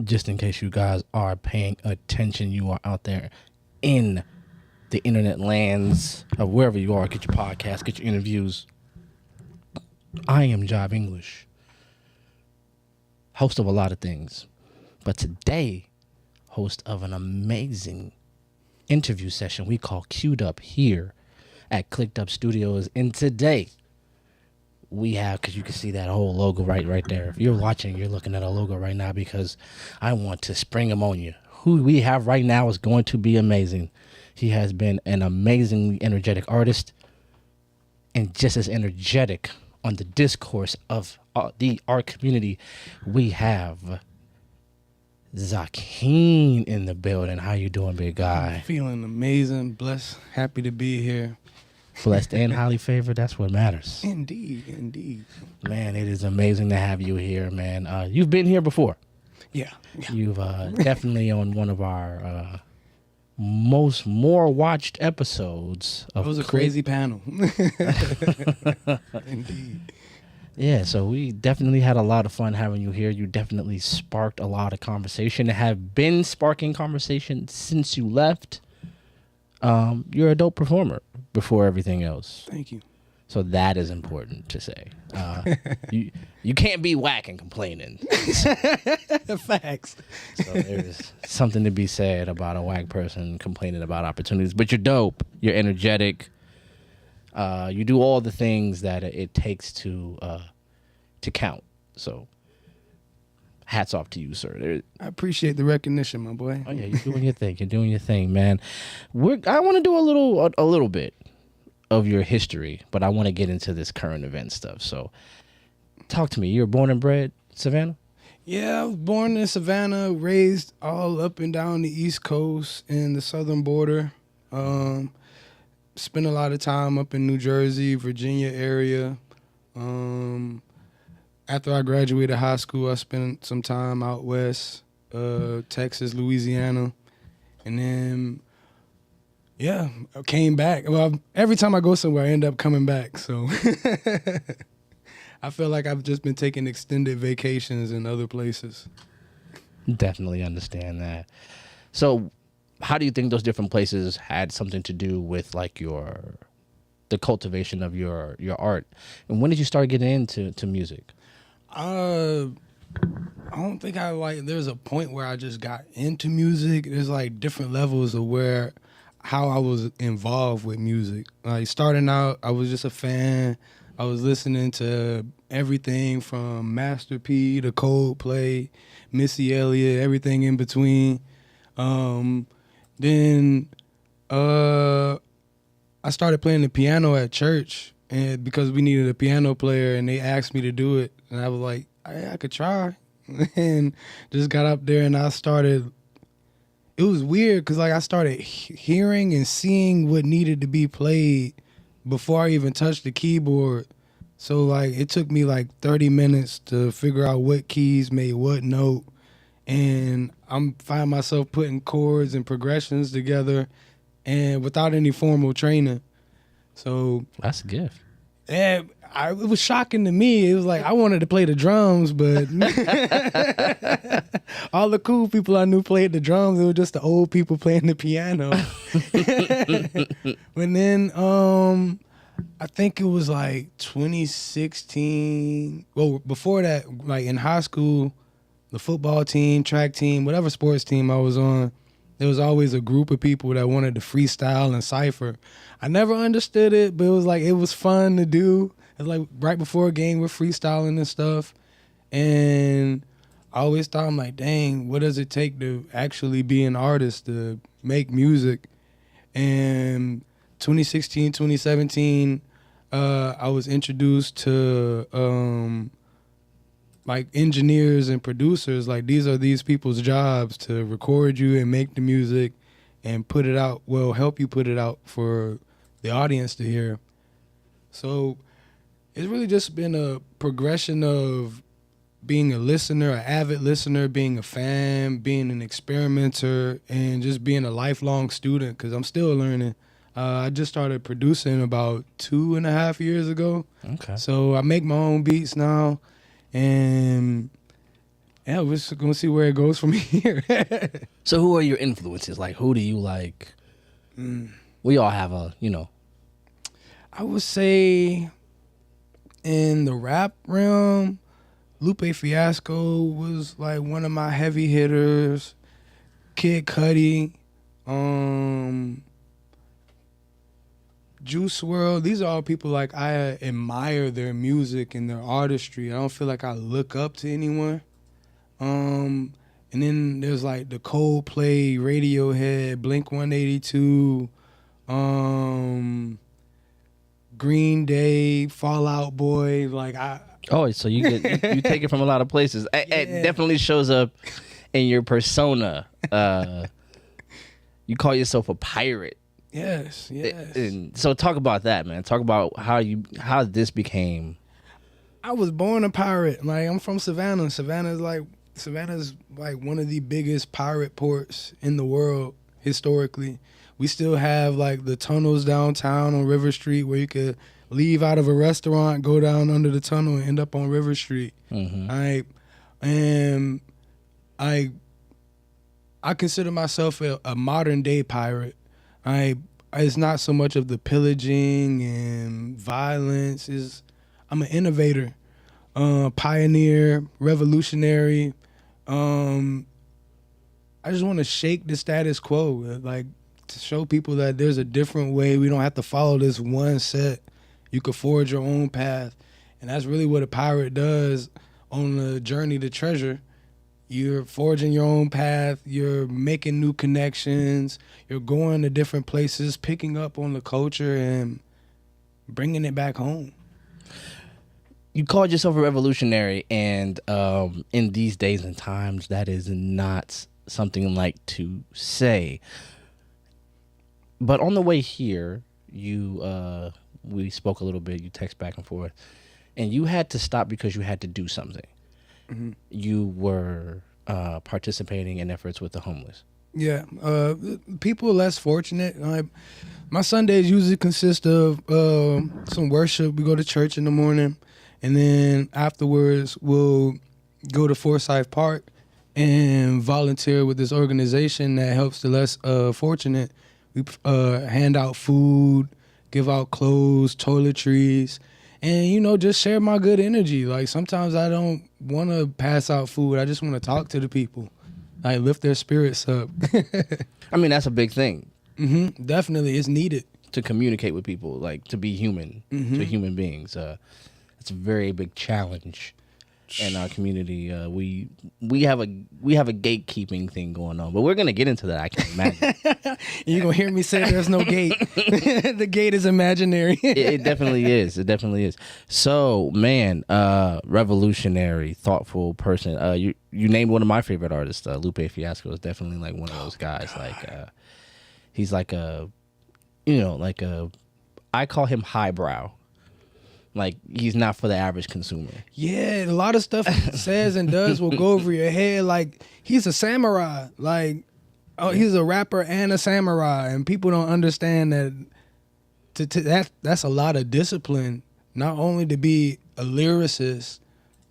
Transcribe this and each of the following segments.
just in case you guys are paying attention, you are out there in the internet lands of wherever you are. Get your podcast, get your interviews. I am Job English, host of a lot of things, but today, host of an amazing interview session we call Queu'd Up here at Cliqu'd Studios. And today, we have, because you can see that whole logo right there. If you're watching, you're looking at a logo right now because I want to spring them on you. Who we have right now is going to be amazing. He has been an amazingly energetic artist and just as energetic on the discourse of the art community. We have ZKN in the building. How you doing, big guy? Feeling amazing, blessed, happy to be here. Blessed and highly favored. That's what matters. Indeed. Man, it is amazing to have you here, man. You've been here before. Yeah. You've definitely on one of our more watched episodes. It was a crazy panel. Indeed. Yeah, so we definitely had a lot of fun having you here. You definitely sparked a lot of conversation and have been sparking conversation since you left. You're a dope performer before everything else. Thank you. So that is important to say. You can't be whack and complaining. Facts. So there's something to be said about a whack person complaining about opportunities. But you're dope. You're energetic. You do all the things that it takes to count. So hats off to you, sir. I appreciate the recognition, my boy. Oh yeah, you're doing your thing. You're doing your thing, man. I want to do a little bit of your history, but I want to get into this current event stuff. So talk to me. You're born and bred Savannah? Yeah, I was born in Savannah, raised all up and down the East Coast and the southern border. Spent a lot of time up in New Jersey, Virginia area. After I graduated high school, I spent some time out west, Texas, Louisiana. And then, yeah, I came back. Well, every time I go somewhere, I end up coming back. So I feel like I've just been taking extended vacations in other places. Definitely understand that. So how do you think those different places had something to do with like the cultivation of your art? And when did you start getting into music? I don't think there's a point where I just got into music. There's like different levels of how I was involved with music. Like starting out, I was just a fan. I was listening to everything from Master P to Coldplay, Missy Elliott, everything in between. Then I started playing the piano at church, and because we needed a piano player, and they asked me to do it, and I was like, I could try, and just got up there, and I started. It was weird because like I started hearing and seeing what needed to be played before I even touched the keyboard. So like it took me like 30 minutes to figure out what keys made what note. And I'm find myself putting chords and progressions together and without any formal training. So That's a gift. yeah, it was shocking to me. It was like I wanted to play the drums, but all the cool people I knew played the drums. It was just the old people playing the piano. And then I think it was like 2016. Well, before that, like in high school, the football team, track team, whatever sports team I was on, there was always a group of people that wanted to freestyle and cipher. I never understood it, but it was fun to do. It's like right before a game, we're freestyling and stuff. And I always thought, I'm like, dang, what does it take to actually be an artist, to make music? And 2016, 2017, I was introduced to like engineers and producers. Like these are these people's jobs to record you and make the music and put it out. Well, help you put it out for the audience to hear. So it's really just been a progression of being a listener, an avid listener, being a fan, being an experimenter, and just being a lifelong student because I'm still learning. I just started producing about 2.5 years ago. Okay. So I make my own beats now, and Yeah, we're just gonna see where it goes from here. So who are your influences? Like, who do you like? We all have a, I would say in the rap realm, Lupe Fiasco was like one of my heavy hitters. Kid Cudi, Juice World. These are all people like I admire their music and their artistry. I don't feel like I look up to anyone. And then there's like the Coldplay, Radiohead, Blink 182, Green Day, Fall Out Boy. Like Oh, so you take it from a lot of places. It definitely shows up in your persona. You call yourself a pirate. Yes. And so talk about that, man. Talk about how this became. I was born a pirate. Like, I'm from Savannah. Savannah's like one of the biggest pirate ports in the world historically. We still have like the tunnels downtown on River Street where you could leave out of a restaurant, go down under the tunnel, and end up on River Street. And I consider myself a modern day pirate. It's not so much of the pillaging and violence. I'm an innovator, pioneer, revolutionary. I just want to shake the status quo, like to show people that there's a different way. We don't have to follow this one set. You could forge your own path, and that's really what a pirate does on the journey to treasure. You're forging your own path. You're making new connections. You're going to different places, picking up on the culture and bringing it back home. You called yourself a revolutionary, and in these days and times, that is not something like to say. But on the way here, we spoke a little bit. You text back and forth, and you had to stop because you had to do something. Mm-hmm. You were participating in efforts with the homeless. Yeah, people less fortunate. My Sundays usually consist of some worship. We go to church in the morning, and then afterwards we'll go to Forsyth Park and volunteer with this organization that helps the less fortunate. We hand out food, give out clothes, toiletries, and just share my good energy. Like, sometimes I don't want to pass out food. I just want to talk to the people, like lift their spirits up. I mean, that's a big thing. Mm-hmm. Definitely, it's needed to communicate with people, like to be human, to human beings. It's a very big challenge in our community. We have a gatekeeping thing going on, but we're gonna get into that. I can imagine. You're gonna hear me say there's no gate. The gate is imaginary. It definitely is. It definitely is. So, man, revolutionary, thoughtful person. You named one of my favorite artists. Lupe Fiasco is definitely like one of those guys. Like, he's like I call him highbrow. Like, he's not for the average consumer. Yeah, a lot of stuff he says and does will go over your head. Like, he's a samurai. Like, he's a rapper and a samurai, and people don't understand that. That's a lot of discipline. Not only to be a lyricist,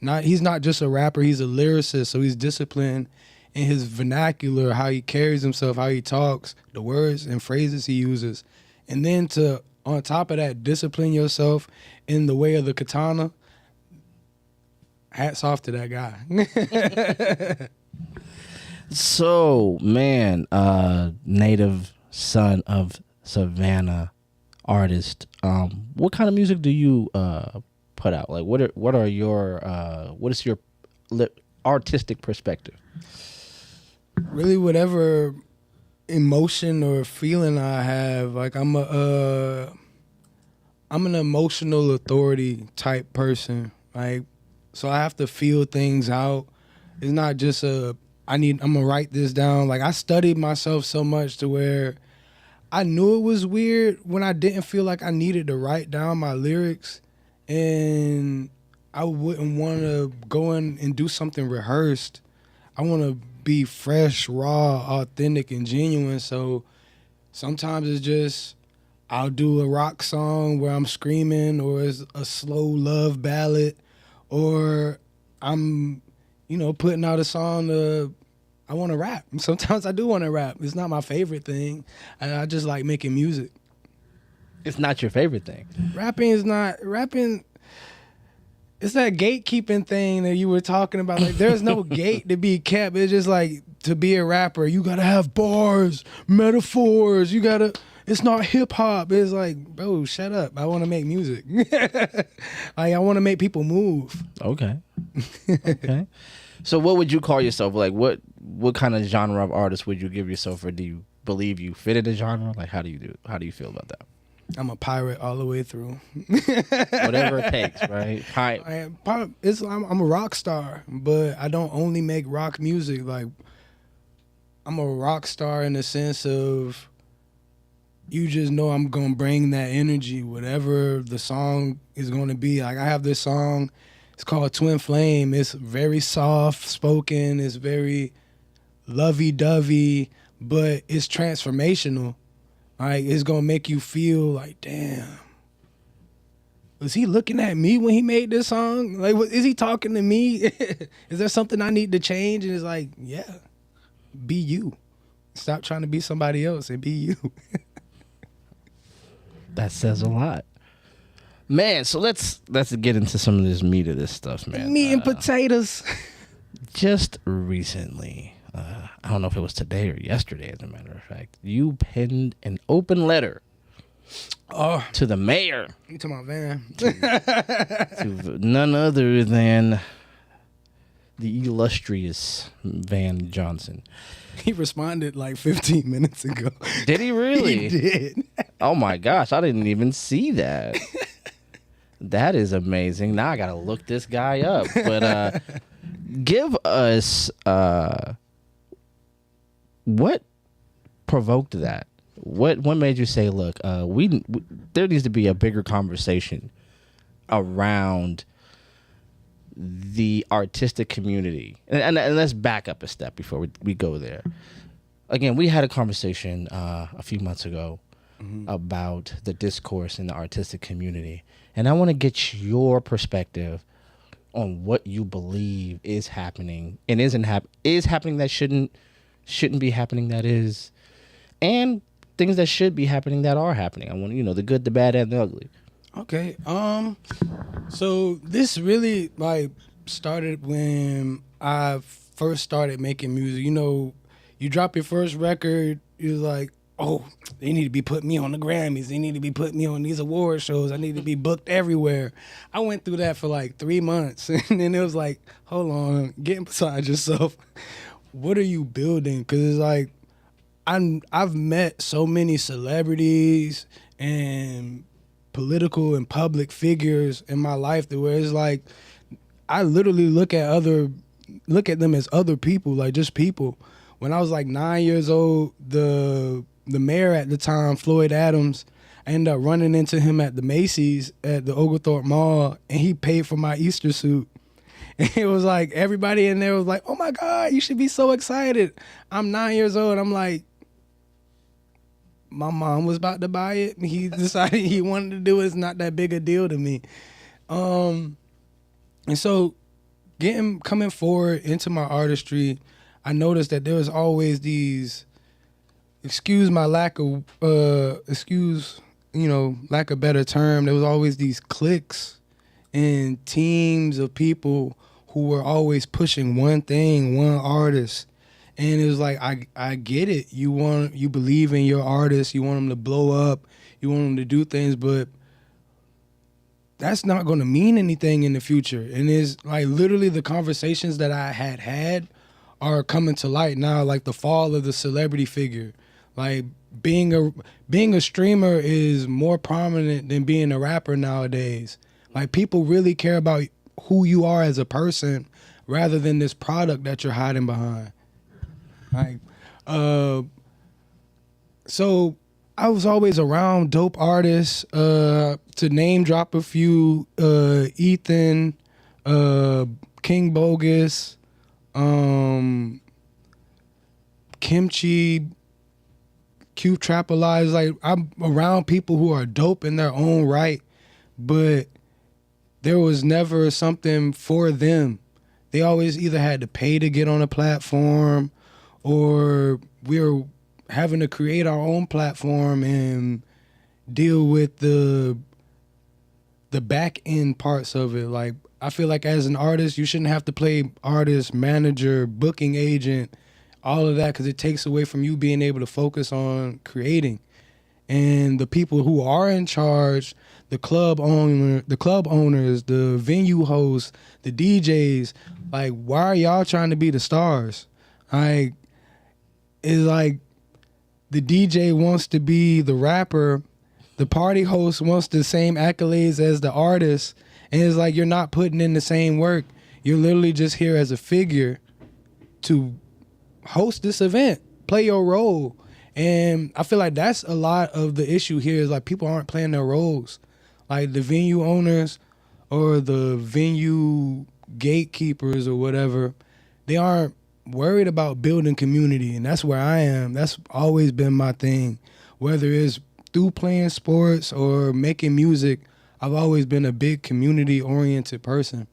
he's not just a rapper. He's a lyricist, so he's disciplined in his vernacular, how he carries himself, how he talks, the words and phrases he uses, and then to on top of that, discipline yourself in the way of the katana. Hats off to that guy. So, man, native son of Savannah, artist. What kind of music do you put out? Like, what is your artistic perspective? Really, whatever emotion or feeling I have. Like, I'm an emotional authority type person. Like, so I have to feel things out. It's not just I'm gonna write this down. Like, I studied myself so much to where I knew it was weird when I didn't feel like I needed to write down my lyrics, and I wouldn't want to go in and do something rehearsed. I want to be fresh, raw, authentic, and genuine. So sometimes it's just I'll do a rock song where I'm screaming, or it's a slow love ballad, or I'm putting out a song I want to rap. Sometimes I do want to rap. It's not my favorite thing. I just like making music. It's not your favorite thing. Rapping. It's that gatekeeping thing that you were talking about. Like, there's no gate to be kept. It's just like, to be a rapper, you gotta have bars, metaphors. It's not hip hop. It's like, bro, shut up. I want to make music. Like, I want to make people move. Okay. Okay. So what would you call yourself? Like, what kind of genre of artist would you give yourself, or do you believe you fit in the genre? Like, how do you feel about that? I'm a pirate all the way through. Whatever it takes, right? I'm a rock star, but I don't only make rock music. Like, I'm a rock star in the sense of, you just know I'm gonna bring that energy, whatever the song is gonna be. Like, I have this song, it's called Twin Flame. It's very soft spoken, it's very lovey-dovey, but it's transformational. Like, it's gonna make you feel like, damn, was he looking at me when he made this song? Like, is he talking to me? Is there something I need to change? And it's like, yeah, be you. Stop trying to be somebody else and be you. That says a lot, man. So let's get into some of this meat of this stuff, man. Meat and potatoes. Just recently, I don't know if it was today or yesterday, as a matter of fact, you penned an open letter to the mayor. You talking about Van? To none other than the illustrious Van Johnson. He responded like 15 minutes ago. Did he really? He did. Oh my gosh, I didn't even see that. That is amazing. Now I gotta look this guy up. But give us what provoked that? What made you say, look, there needs to be a bigger conversation around the artistic community, and let's back up a step before we go there. Again, we had a conversation a few months ago about the discourse in the artistic community, and I want to get your perspective on what you believe is happening and is happening that shouldn't be happening, that is, and things that should be happening that are happening. I want the good, the bad, and the ugly. Okay. So this really started when I first started making music. You drop your first record, you're like, oh, they need to be putting me on the Grammys. They need to be putting me on these award shows. I need to be booked everywhere. I went through that for like 3 months, and then it was like, hold on, get beside yourself. What are you building? Because it's like, I've met so many celebrities and political and public figures in my life that where it's like, I literally look at them as other people, like just people. When I was like 9 years old, the mayor at the time, Floyd Adams, I ended up running into him at the Macy's at the Oglethorpe Mall, and he paid for my Easter suit. And it was like, everybody in there was like, oh my God, you should be so excited. I'm 9 years old. I'm like, my mom was about to buy it. He decided he wanted to do it. It's not that big a deal to me. And so coming forward into my artistry, I noticed that there was always these, lack of better term, there was always these cliques and teams of people who were always pushing one thing, one artist. And it was like, I get it. You believe in your artist. You want them to blow up. You want them to do things, but that's not going to mean anything in the future. And it's like literally the conversations that I had are coming to light now, like the fall of the celebrity figure. Like being a streamer is more prominent than being a rapper nowadays. Like people really care about who you are as a person rather than this product that you're hiding behind. Like, so I was always around dope artists. To name drop a few, Ethan, King Bogus, Kimchi, Q Trap Alive. Like I'm around people who are dope in their own right, but there was never something for them. they always either had to pay to get on a platform, or we were having to create our own platform and deal with the back end parts of it. Like, I feel like as an artist, you shouldn't have to play artist, manager, booking agent, all of that, because it takes away from you being able to focus on creating. And the people who are in charge, the club owners, the venue hosts, the DJs, like, why are y'all trying to be the stars? Like, it's like the DJ wants to be the rapper, the party host wants the same accolades as the artist, and it's like you're not putting in the same work. You're literally just here as a figure to host this event, play your role. And I feel like that's a lot of the issue here, is like people aren't playing their roles. Like the venue owners or the venue gatekeepers or whatever, they aren't worried about building community. And that's where I am. That's always been my thing. Whether it's through playing sports or making music, I've always been a big community-oriented person.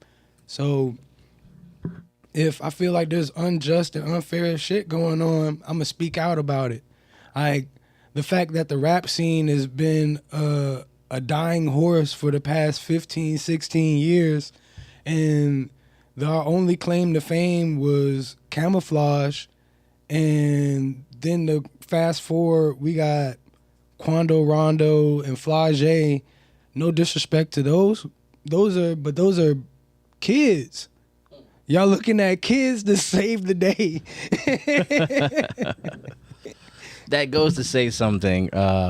So if I feel like there's unjust and unfair shit going on, I'm going to speak out about it. Like, the fact that the rap scene has been a dying horse for the past 15, 16 years, and our only claim to fame was camouflage, and then the fast forward, we got Quando Rondo and Flage. No disrespect to those are kids. Y'all looking at kids to save the day. That goes to say something, because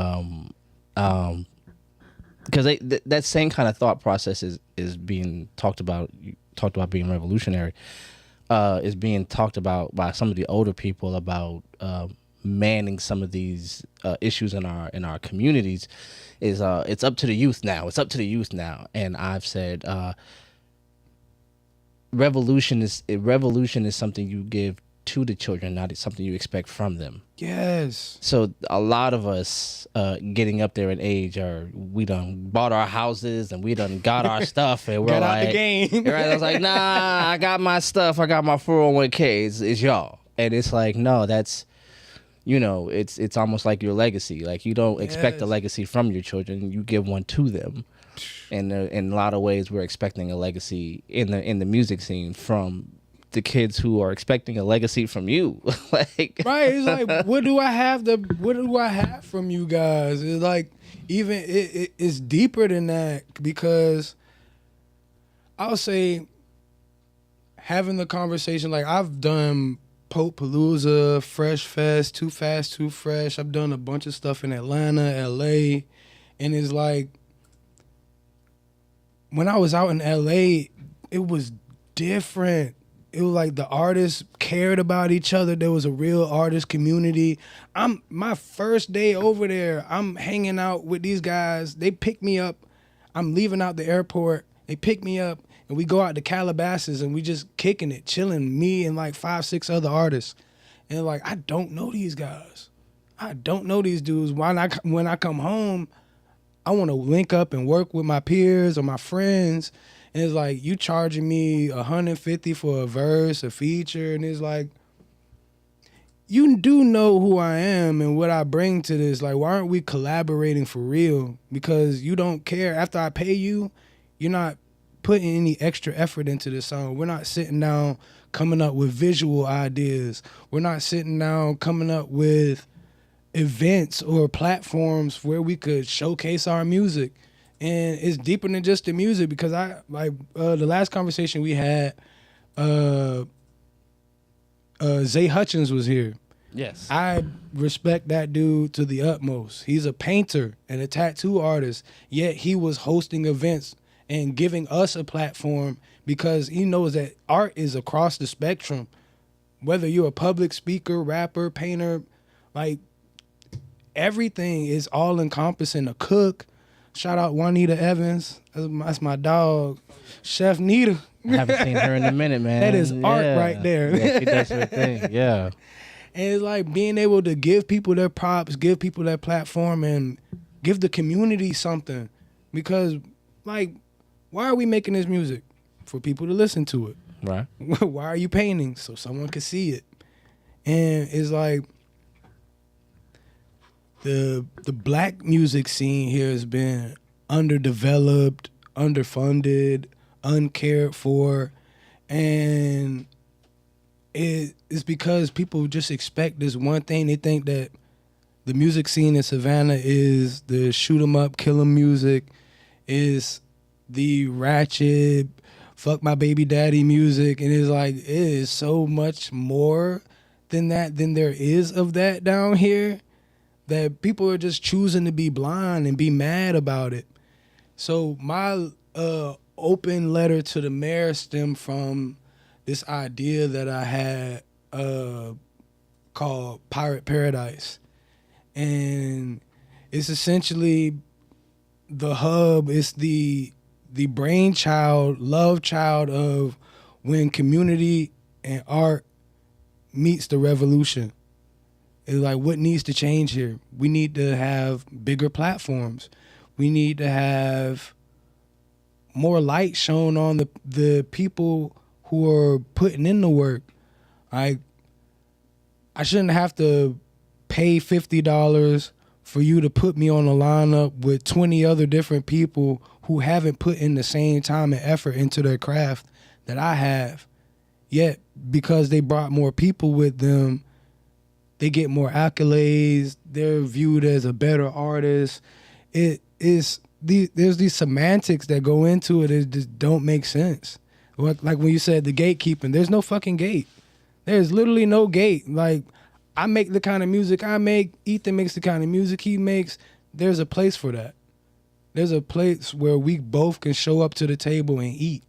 that same kind of thought process is being talked about. You talked about being revolutionary, is being talked about by some of the older people about manning some of these issues in our communities. Is it's up to the youth now. It's up to the youth now, and I've said revolution is something you give to the children, not something you expect from them. Yes. So a lot of us getting up there in age, we done bought our houses and we done got our stuff, and we're Got like, out the game. right? I was like, nah, I got my stuff. I got my 401k. It's y'all. And it's like, no, that's, it's almost like your legacy. Like, you don't expect a legacy from your children. You give one to them. And in a lot of ways, we're expecting a legacy in the music scene from the kids who are expecting a legacy from you. Like, right, it's like, what do I have from you guys? It's like, even it's deeper than that, because I'll say, having the conversation, like, I've done Pope Palooza, Fresh Fest, Too Fast, Too Fresh. I've done a bunch of stuff in Atlanta, LA, and it's like, when I was out in LA, it was different. It was like the artists cared about each other. There was a real artist community. My first day over there, I'm hanging out with these guys. They pick me up. I'm leaving out the airport. They pick me up, and we go out to Calabasas, and we just kicking it, chilling, me and like 5, 6 other artists. And like, I don't know these guys. I don't know these dudes. When I come home, I want to link up and work with my peers or my friends. And it's like, you charging me $150 for a verse, a feature, and it's like, you do know who I am and what I bring to this. Like, why aren't we collaborating for real? Because you don't care. After I pay you, you're not putting any extra effort into this song. We're not sitting down coming up with visual ideas. We're not sitting down coming up with events or platforms where we could showcase our music. And it's deeper than just the music, because I like the last conversation we had, Zay Hutchins was here. yes, I respect that dude to the utmost. He's a painter and a tattoo artist, yet he was hosting events and giving us a platform, because he knows that art is across the spectrum. Whether you're a public speaker, rapper, painter, like, everything is all encompassing. A cook. Shout out Juanita Evans. That's my dog. Chef Nita. I haven't seen her in a minute, man. That is art right there. Yeah, she does her thing. Yeah. And it's like being able to give people their props, give people their platform, and give the community something. Because, like, why are we making this music? For people to listen to it. Right. Why are you painting? So someone could see it. And it's like the black music scene here has been underdeveloped, underfunded, uncared for, and it's because people just expect this one thing. They think that the music scene in Savannah is the shoot 'em up, kill 'em music, is the ratchet, fuck my baby daddy music, and it's like it is so much more than that than there is of that down here, that people are just choosing to be blind and be mad about it. So my open letter to the mayor stemmed from this idea that I had called Pirate Paradise. And it's essentially the hub, it's the brainchild, love child of when community and art meets the revolution. It's like, what needs to change here? We need to have bigger platforms. We need to have more light shown on the people who are putting in the work. I shouldn't have to pay $50 for you to put me on a lineup with 20 other different people who haven't put in the same time and effort into their craft that I have. Yet, because they brought more people with them, they get more accolades. They're viewed as a better artist. There's these semantics that go into it that just don't make sense. Like when you said the gatekeeping, there's no fucking gate. There's literally no gate. Like, I make the kind of music I make. Ethan makes the kind of music he makes. There's a place for that. There's a place where we both can show up to the table and eat.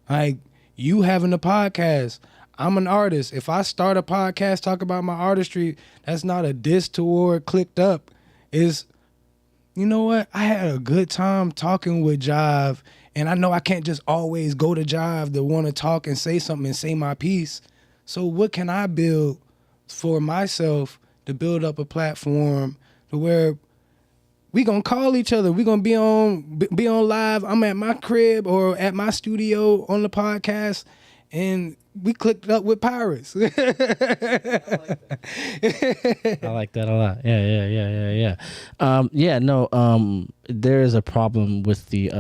Like, you having a podcast, I'm an artist. If I start a podcast, talk about my artistry, that's not a diss toward Cliqu'd. Is, you know what? I had a good time talking with Jive, and I know I can't just always go to Jive to want to talk and say something and say my piece. So what can I build for myself to build up a platform to where we gonna call each other? We gonna be on live. I'm at my crib or at my studio on the podcast, and we clicked up with pirates. I like that a lot. Yeah. There is a problem with the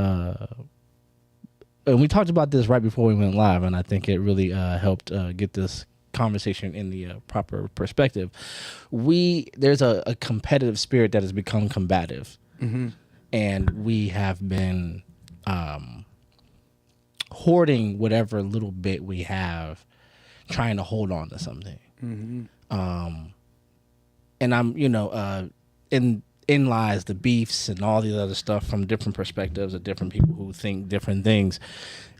and we talked about this right before we went live, and I think it really helped get this conversation in the proper perspective. There's a competitive spirit that has become combative, and we have been hoarding whatever little bit we have, trying to hold on to something. And I'm, in lies the beefs and all the other stuff from different perspectives of different people who think different things.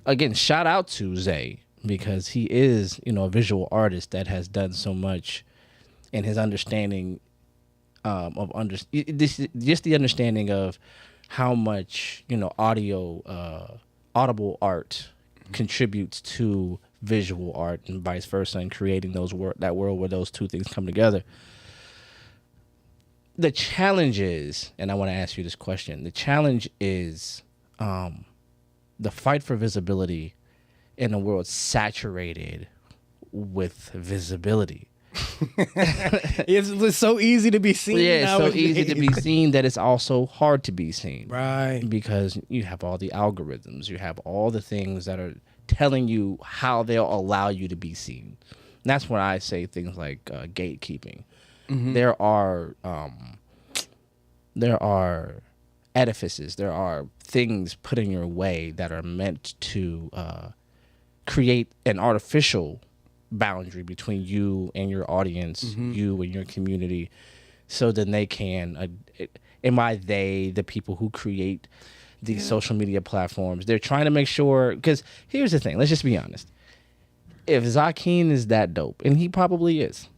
Again, shout out to Zay, because he is, a visual artist that has done so much in his understanding just the understanding of how much, audible art contributes to visual art and vice versa, and creating that world where those two things come together. The challenge is, and I want to ask you this question, the challenge is the fight for visibility in a world saturated with visibility. It's so easy to be seen. Yeah, it's so easy to be seen that it's also hard to be seen. Right. Because you have all the algorithms, you have all the things that are telling you how they'll allow you to be seen. And that's when I say things like gatekeeping. There are edifices, there are things put in your way that are meant to create an artificial boundary between you and your audience, you and your community, so then they can, the people who create these social media platforms, they're trying to make sure, because here's the thing, let's just be honest. If ZKN is that dope, and he probably is,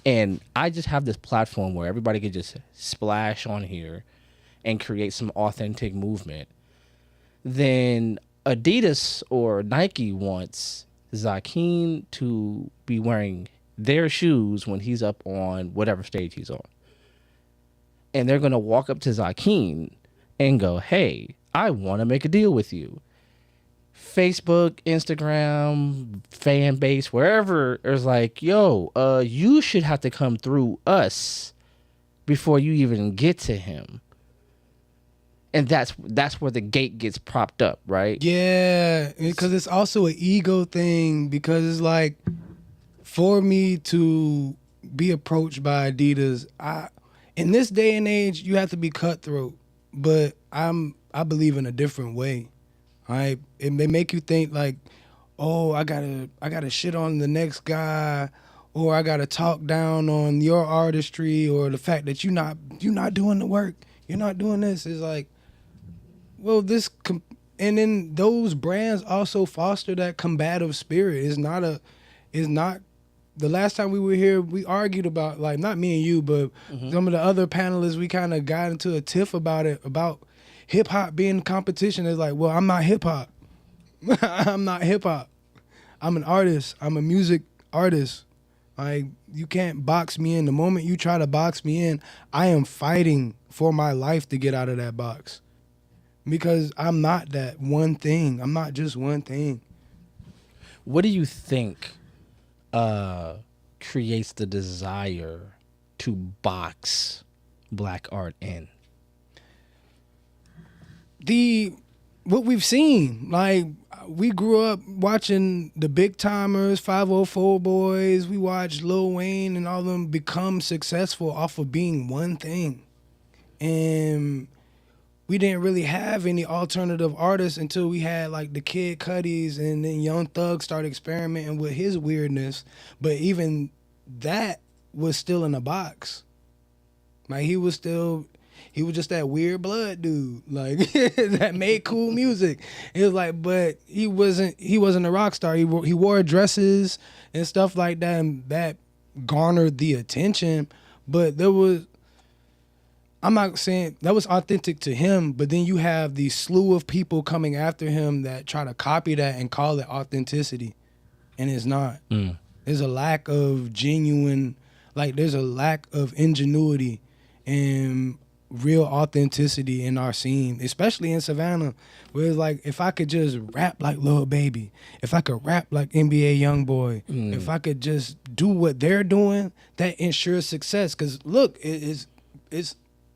and I just have this platform where everybody could just splash on here and create some authentic movement, then Adidas or Nike wants ZKN to be wearing their shoes when he's up on whatever stage he's on. And they're going to walk up to ZKN and go, hey, I want to make a deal with you. Facebook, Instagram, fan base, wherever is like, yo, you should have to come through us before you even get to him. And that's where the gate gets propped up, right? Yeah, because it's also an ego thing, because it's like, for me to be approached by Adidas, in this day and age, you have to be cutthroat, but I believe in a different way. Right? It may make you think like, oh, I gotta shit on the next guy, or I gotta talk down on your artistry, or the fact that you're not doing the work, you're not doing this. Is like, well, and then those brands also foster that combative spirit. It's not. The last time we were here, we argued about, like, not me and you, but some of the other panelists, we kind of got into a tiff about it, about hip hop being competition. It's like, well, I'm not hip hop. I'm not hip hop. I'm an artist. I'm a music artist. Like, you can't box me in. The moment you try to box me in, I am fighting for my life to get out of that box. Because I'm not that one thing. I'm not just one thing. What do you think creates the desire to box black art in? What we've seen, like, we grew up watching the Big Timers, 504 Boys. We watched Lil Wayne and all of them become successful off of being one thing. And we didn't really have any alternative artists until we had like the Kid Cudis, and then Young Thug started experimenting with his weirdness. But even that was still in a box. Like, he was just that weird blood dude, like, that made cool music. It was like, but he wasn't a rock star. He wore dresses and stuff like that, and that garnered the attention. But I'm not saying that was authentic to him, but then you have the slew of people coming after him that try to copy that and call it authenticity, and it's not. There's a lack of genuine, like, there's a lack of ingenuity and real authenticity in our scene, especially in Savannah, where it's like, if I could just rap like Lil Baby, if I could rap like NBA Youngboy, if I could just do what they're doing, that ensures success. Because look, it's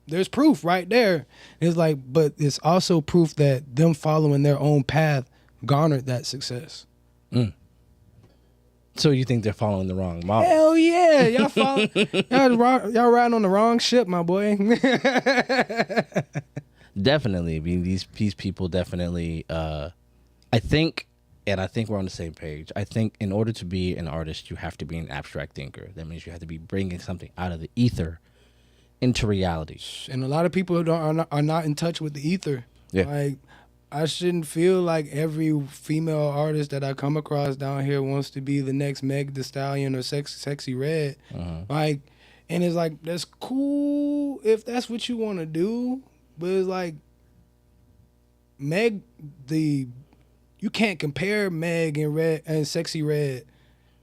there's proof right there. It's like, but it's also proof that them following their own path garnered that success. So you think they're following the wrong model? Hell yeah, y'all riding on the wrong ship, my boy. Definitely. I mean, these people definitely. I think we're on the same page. I think in order to be an artist, you have to be an abstract thinker. That means you have to be bringing something out of the ether into reality. And a lot of people are not in touch with the ether. Yeah. Like, I shouldn't feel like every female artist that I come across down here wants to be the next Meg Thee Stallion or Sexy Red. Like, and it's like, that's cool if that's what you want to do, but it's like, you can't compare Meg and Sexy Red.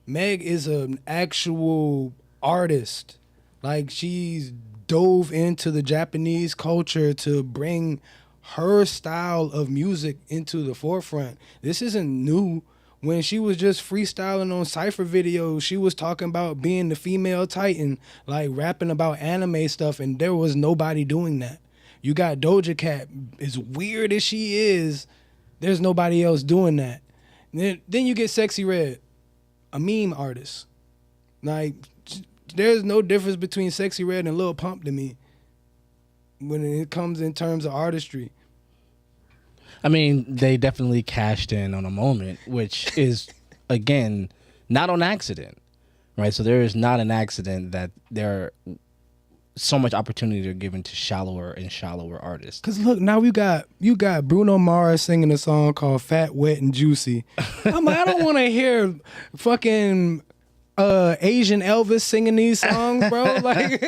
Meg is an actual artist. Like, she's dove into the Japanese culture to bring her style of music into the forefront. This isn't new. When she was just freestyling on Cypher videos, she was talking about being the female Titan, like rapping about anime stuff, and there was nobody doing that. You got Doja Cat, as weird as she is, there's nobody else doing that. Then you get Sexy Red, a meme artist. Like, there's no difference between Sexy Red and Lil Pump to me when it comes in terms of artistry. I mean, they definitely cashed in on a moment, which is, again, not on accident, right? So there is not an accident that there are so much opportunity are given to shallower and shallower artists. Because look, now you got Bruno Mars singing a song called Fat, Wet, and Juicy. I don't want to hear fucking Asian Elvis singing these songs, bro. Like,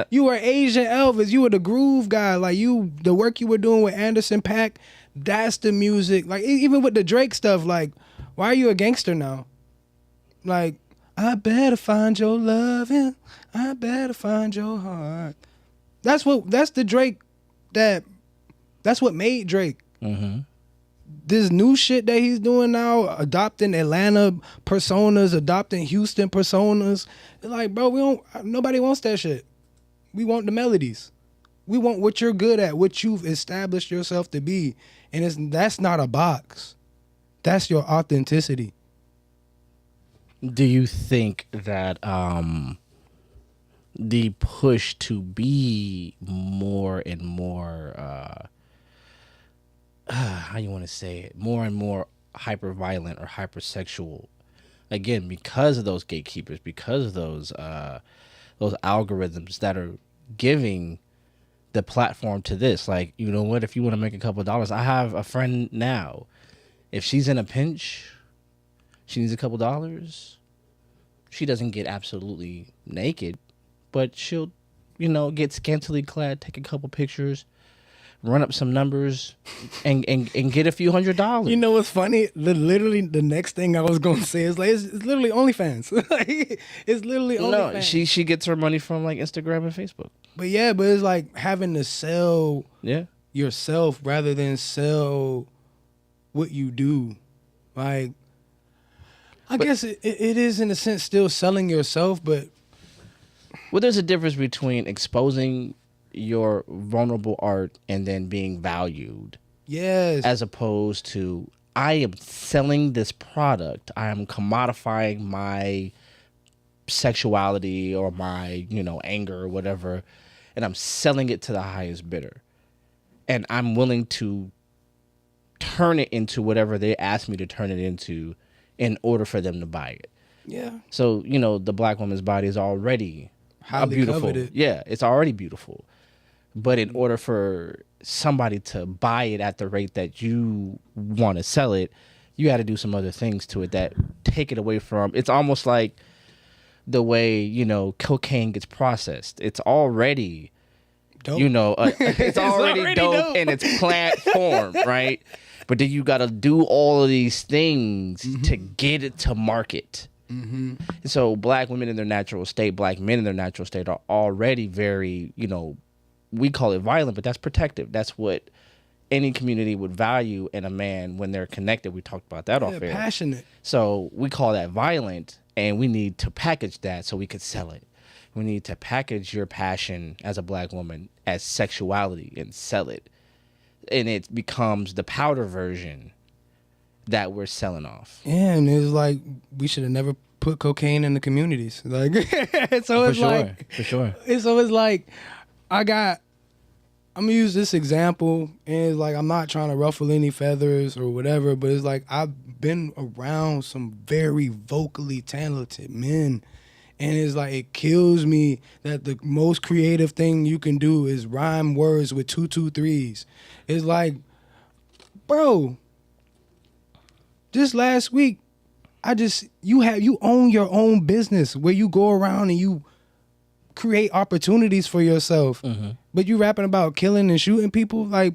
you were Asian Elvis. You were the groove guy. Like, the work you were doing with Anderson .Paak, that's the music. Like, even with the Drake stuff, like, why are you a gangster now? Like, I better find your loving. I better find your heart. That's the Drake that's what made Drake. this new shit that he's doing now, adopting Atlanta personas, adopting Houston personas. It's like, bro, nobody wants that shit. We want the melodies. We want what you're good at, what you've established yourself to be. And that's not a box. That's your authenticity. Do you think that the push to be more and more, how you want to say it, more and more hyper violent or hypersexual, again, because of those gatekeepers, because of those algorithms that are giving the platform to this? Like, you know what, if you want to make a couple of dollars, I have a friend now, if she's in a pinch, she needs a couple dollars, she doesn't get absolutely naked, but she'll, get scantily clad, take a couple pictures, run up some numbers, and get a few $100s. You know what's funny? Literally, the next thing I was gonna say is like it's literally OnlyFans. It's literally OnlyFans. No, she gets her money from like Instagram and Facebook. But it's like having to sell yourself rather than sell what you do. Like, I guess it is in a sense still selling yourself, but well, there's a difference between exposing your vulnerable art and then being valued. Yes. As opposed to, I am selling this product, I am commodifying my sexuality or my, anger or whatever, and I'm selling it to the highest bidder. And I'm willing to turn it into whatever they ask me to turn it into in order for them to buy it. Yeah. So, the black woman's body is already highly beautiful. Coveted. Yeah, it's already beautiful. But in order for somebody to buy it at the rate that you want to sell it, you got to do some other things to it that take it away from. It's almost like the way, cocaine gets processed. It's already dope. It's already dope in its plant form, right? But then you got to do all of these things to get it to market. Mm-hmm. So black women in their natural state, black men in their natural state are already very, we call it violent, but that's protective. That's what any community would value in a man when they're connected. We talked about that off air. Passionate. So we call that violent, and we need to package that so we could sell it. We need to package your passion as a black woman as sexuality and sell it. And it becomes the powder version that we're selling off. Yeah, and it's like we should have never put cocaine in the communities. Like, so it's for sure. So it's like I'm gonna use this example, and it's like I'm not trying to ruffle any feathers or whatever, but it's like I've been around some very vocally talented men, and it's like it kills me that the most creative thing you can do is rhyme words with 2 2 3s. It's like, bro, just last week, you own your own business where you go around and you create opportunities for yourself. Mm-hmm. But you rapping about killing and shooting people, like,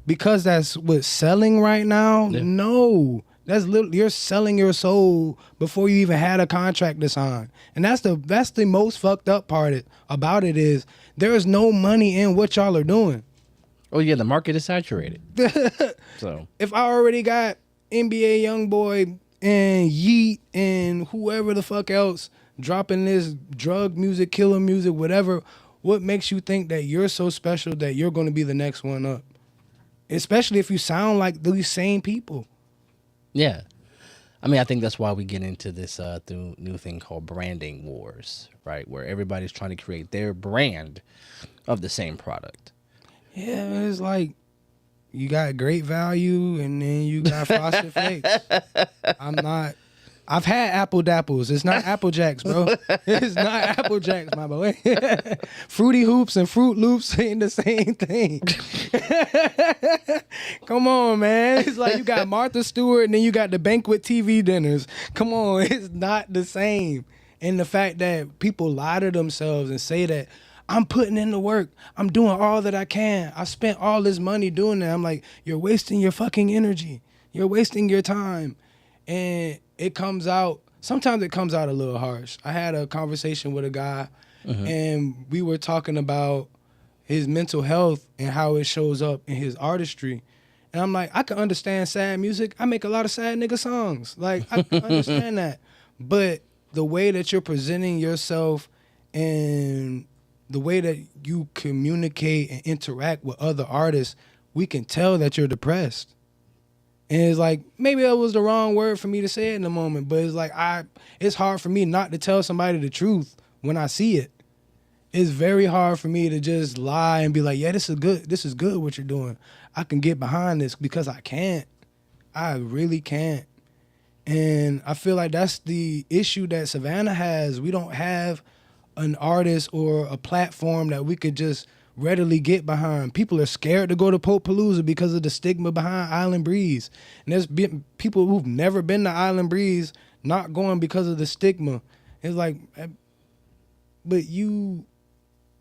because that's what's selling right now? Yeah. No. That's you're selling your soul before you even had a contract to sign. And that's the most fucked up part about it is there is no money in what y'all are doing. Oh yeah, the market is saturated. So if I already got NBA Youngboy and Yeet and whoever the fuck else dropping this drug music, killer music, whatever, what makes you think that you're so special that you're going to be the next one up? Especially if you sound like these same people. Yeah. I mean, I think that's why we get into this new thing called branding wars, right? Where everybody's trying to create their brand of the same product. Yeah, it's like you got great value and then you got Frosted Flakes. I've had Apple Dapples. It's not Apple Jacks, bro. It's not Apple Jacks, my boy. Fruity Hoops and Fruit Loops ain't the same thing. Come on, man. It's like you got Martha Stewart and then you got the banquet TV dinners. Come on, it's not the same. And the fact that people lie to themselves and say that I'm putting in the work. I'm doing all that I can. I spent all this money doing that. I'm like, you're wasting your fucking energy. You're wasting your time. And it comes out, sometimes it comes out a little harsh. I had a conversation with a guy and we were talking about his mental health and how it shows up in his artistry. And I'm like, I can understand sad music. I make a lot of sad nigga songs. Like, I can understand that. But the way that you're presenting yourself and the way that you communicate and interact with other artists, we can tell that you're depressed. And it's like, maybe that was the wrong word for me to say it in the moment, but it's like, it's hard for me not to tell somebody the truth when I see it. It's very hard for me to just lie and be like, yeah, this is good what you're doing. I can get behind this, because I can't. I really can't. And I feel like that's the issue that Savannah has. We don't have an artist or a platform that we could just readily get behind. People are scared to go to Palooza because of the stigma behind Island Breeze. And there's been people who've never been to Island Breeze not going because of the stigma. It's like, but you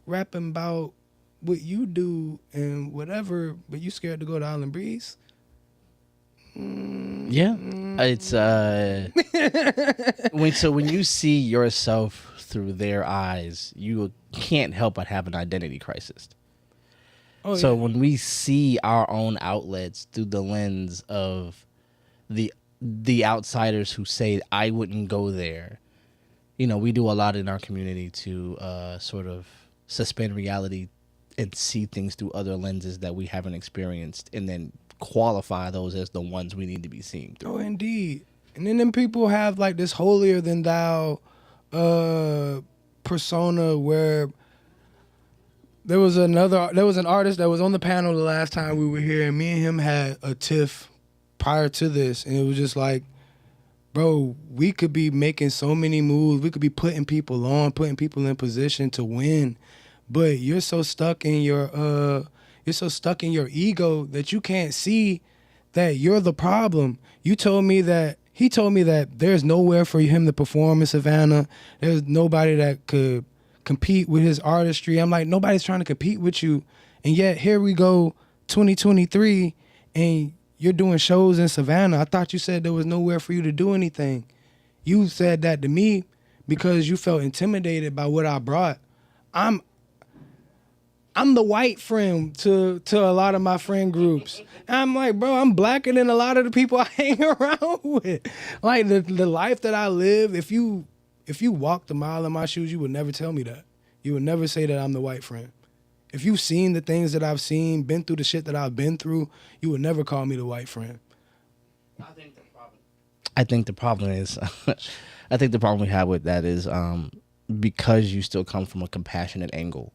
rapping about what you do and whatever, but you scared to go to Island Breeze? Yeah. It's when you see yourself through their eyes, you can't help but have an identity crisis. So when we see our own outlets through the lens of the outsiders who say, I wouldn't go there, we do a lot in our community to sort of suspend reality and see things through other lenses that we haven't experienced, and then qualify those as the ones we need to be seen through. Oh, indeed. And then people have like this holier than thou persona where there was an artist that was on the panel the last time we were here, and me and him had a tiff prior to this, and it was just like, bro, we could be making so many moves, we could be putting people in position to win, but you're so stuck in your ego that you can't see that you're the problem. He told me that there's nowhere for him to perform in Savannah. There's nobody that could compete with his artistry. I'm like, nobody's trying to compete with you. And yet here we go, 2023, and you're doing shows in Savannah. I thought you said there was nowhere for you to do anything. You said that to me because you felt intimidated by what I brought. I'm the white friend to a lot of my friend groups. And I'm like, bro, I'm blacker than a lot of the people I hang around with. Like the life that I live, if you walked a mile in my shoes, you would never tell me that. You would never say that I'm the white friend. If you've seen the things that I've seen, been through the shit that I've been through, you would never call me the white friend. I think the problem is I think the problem we have with that is because you still come from a compassionate angle.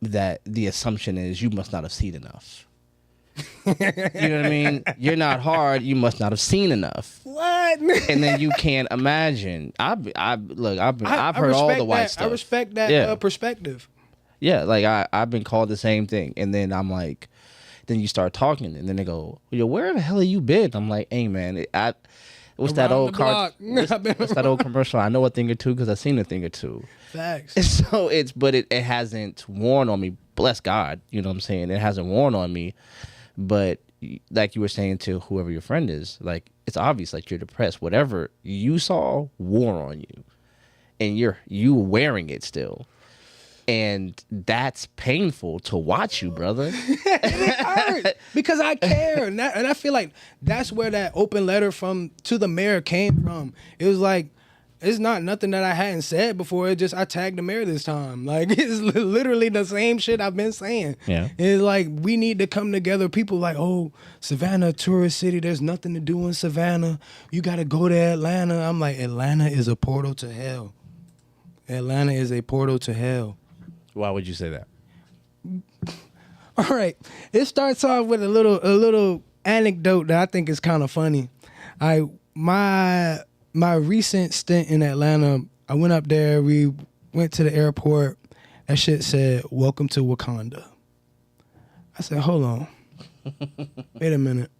That the assumption is you must not have seen enough. You know what I mean? You're not hard. You must not have seen enough. What? And then you can't imagine. I've heard all the white stuff. I respect that perspective. Yeah, like I've been called the same thing, and then I'm like, then you start talking, and then they go, "Yo, where the hell have you been?" I'm like, "Hey, man, what's that old what's that old commercial? I know a thing or two because I've seen a thing or two." Facts. And so it hasn't worn on me. Bless God, you know what I'm saying? It hasn't worn on me. But like you were saying to whoever your friend is, like it's obvious, like you're depressed. Whatever you saw wore on you, and you wearing it still. And that's painful to watch you, brother. It hurt because I care, and I feel like that's where that open letter to the mayor came from. It was like, it's not nothing that I hadn't said before. It just I tagged the mayor this time. Like it's literally the same shit I've been saying. Yeah, it's like we need to come together. People like, oh, Savannah, tourist city. There's nothing to do in Savannah. You got to go to Atlanta. I'm like, Atlanta is a portal to hell. Atlanta is a portal to hell. Why would you say that? All right. It starts off with a little anecdote that I think is kind of funny. My recent stint in Atlanta, I went up there, we went to the airport. That shit said, "Welcome to Wakanda." I said, hold on. Wait a minute.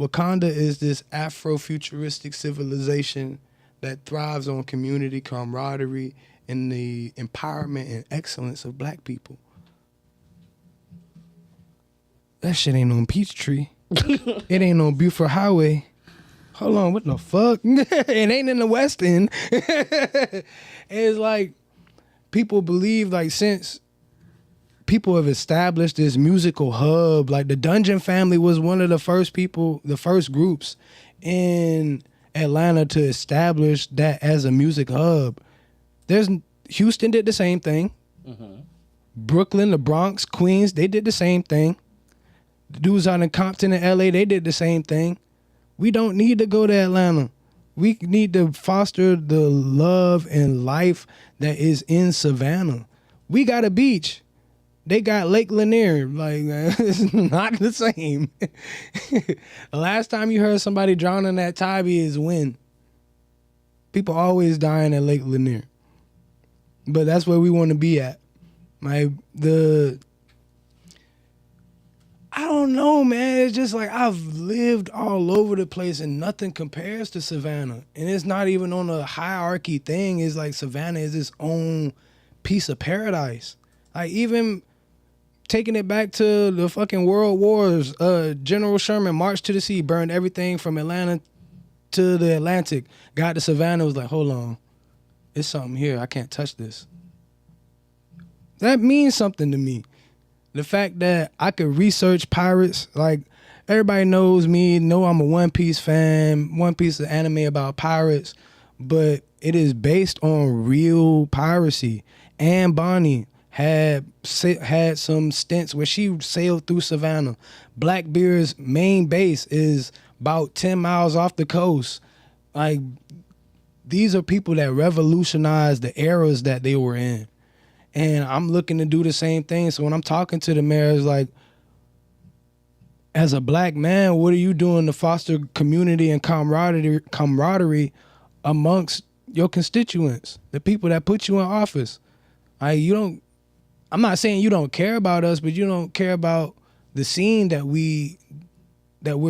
Wakanda is this Afro-futuristic civilization that thrives on community, camaraderie, and the empowerment and excellence of black people. That shit ain't on Peachtree. It ain't on Buford Highway. Hold on, what the fuck? It ain't in the West End. It's like people believe, like, since people have established this musical hub. Like the Dungeon Family was one of the first groups in Atlanta to establish that as a music hub. Houston did the same thing. Mm-hmm. Brooklyn, the Bronx, Queens, they did the same thing. The dudes out in Compton and LA, they did the same thing. We don't need to go to Atlanta. We need to foster the love and life that is in Savannah. We got a beach. They got Lake Lanier. Like, it's not the same. The last time you heard somebody drowning at Tybee is when? People always dying at Lake Lanier. But that's where we want to be at. I don't know, man. It's just like I've lived all over the place and nothing compares to Savannah. And it's not even on a hierarchy thing. It's like Savannah is its own piece of paradise. Like even taking it back to the fucking World Wars, General Sherman marched to the sea, burned everything from Atlanta to the Atlantic, got to Savannah, was like, hold on, there's something here. I can't touch this. That means something to me. The fact that I could research pirates, like everybody knows me, know I'm a One Piece fan. One Piece is an anime about pirates, but it is based on real piracy. Anne Bonny had some stints where she sailed through Savannah. Blackbeard's main base is about 10 miles off the coast. Like, these are people that revolutionized the eras that they were in. And I'm looking to do the same thing. So when I'm talking to the mayor, it's like, as a black man, what are you doing to foster community and camaraderie amongst your constituents, the people that put you in office? I'm not saying you don't care about us, but you don't care about the scene that we're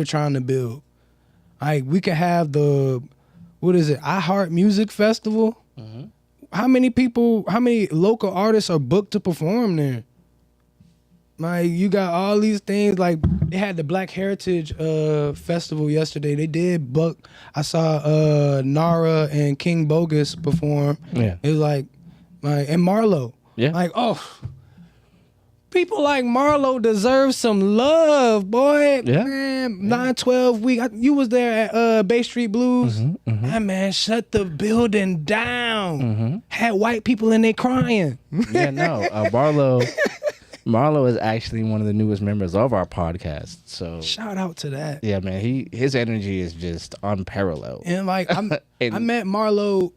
trying to build. We could have I Heart Music Festival. Mm-hmm. How many local artists are booked to perform there? Like, you got all these things. Like, they had the Black Heritage Festival yesterday. They did book. I saw Nara and King Bogus perform. Yeah. It was like and Marlo. Yeah. Like, oh, people like Marlo deserve some love, boy. Yeah. Man, 9/12 week. You was there at Bay Street Blues. Mm-hmm, mm-hmm. That man shut the building down. Mm-hmm. Had white people in there crying. Yeah, no. Marlo is actually one of the newest members of our podcast. So shout out to that. Yeah, man. His energy is just unparalleled. And like I met Marlo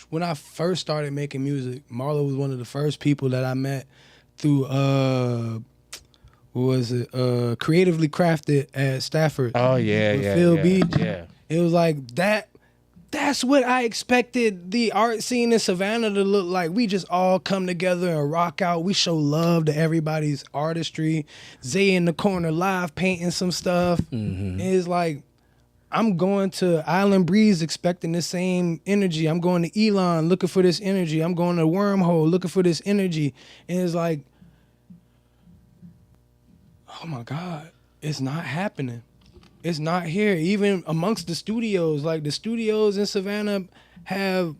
when I first started making music. Marlo was one of the first people that I met through Creatively Crafted at Stafford. Oh yeah, with yeah, Phil yeah, Beach. Yeah. It was like that. That's what I expected the art scene in Savannah to look like. We just all come together and rock out. We show love to everybody's artistry. Zay in the corner live painting some stuff. Mm-hmm. It's like, I'm going to Island Breeze expecting the same energy. I'm going to Elon looking for this energy. I'm going to Wormhole looking for this energy. And it's like, oh my God, it's not happening. It's not here. Even amongst the studios, like the studios in Savannah have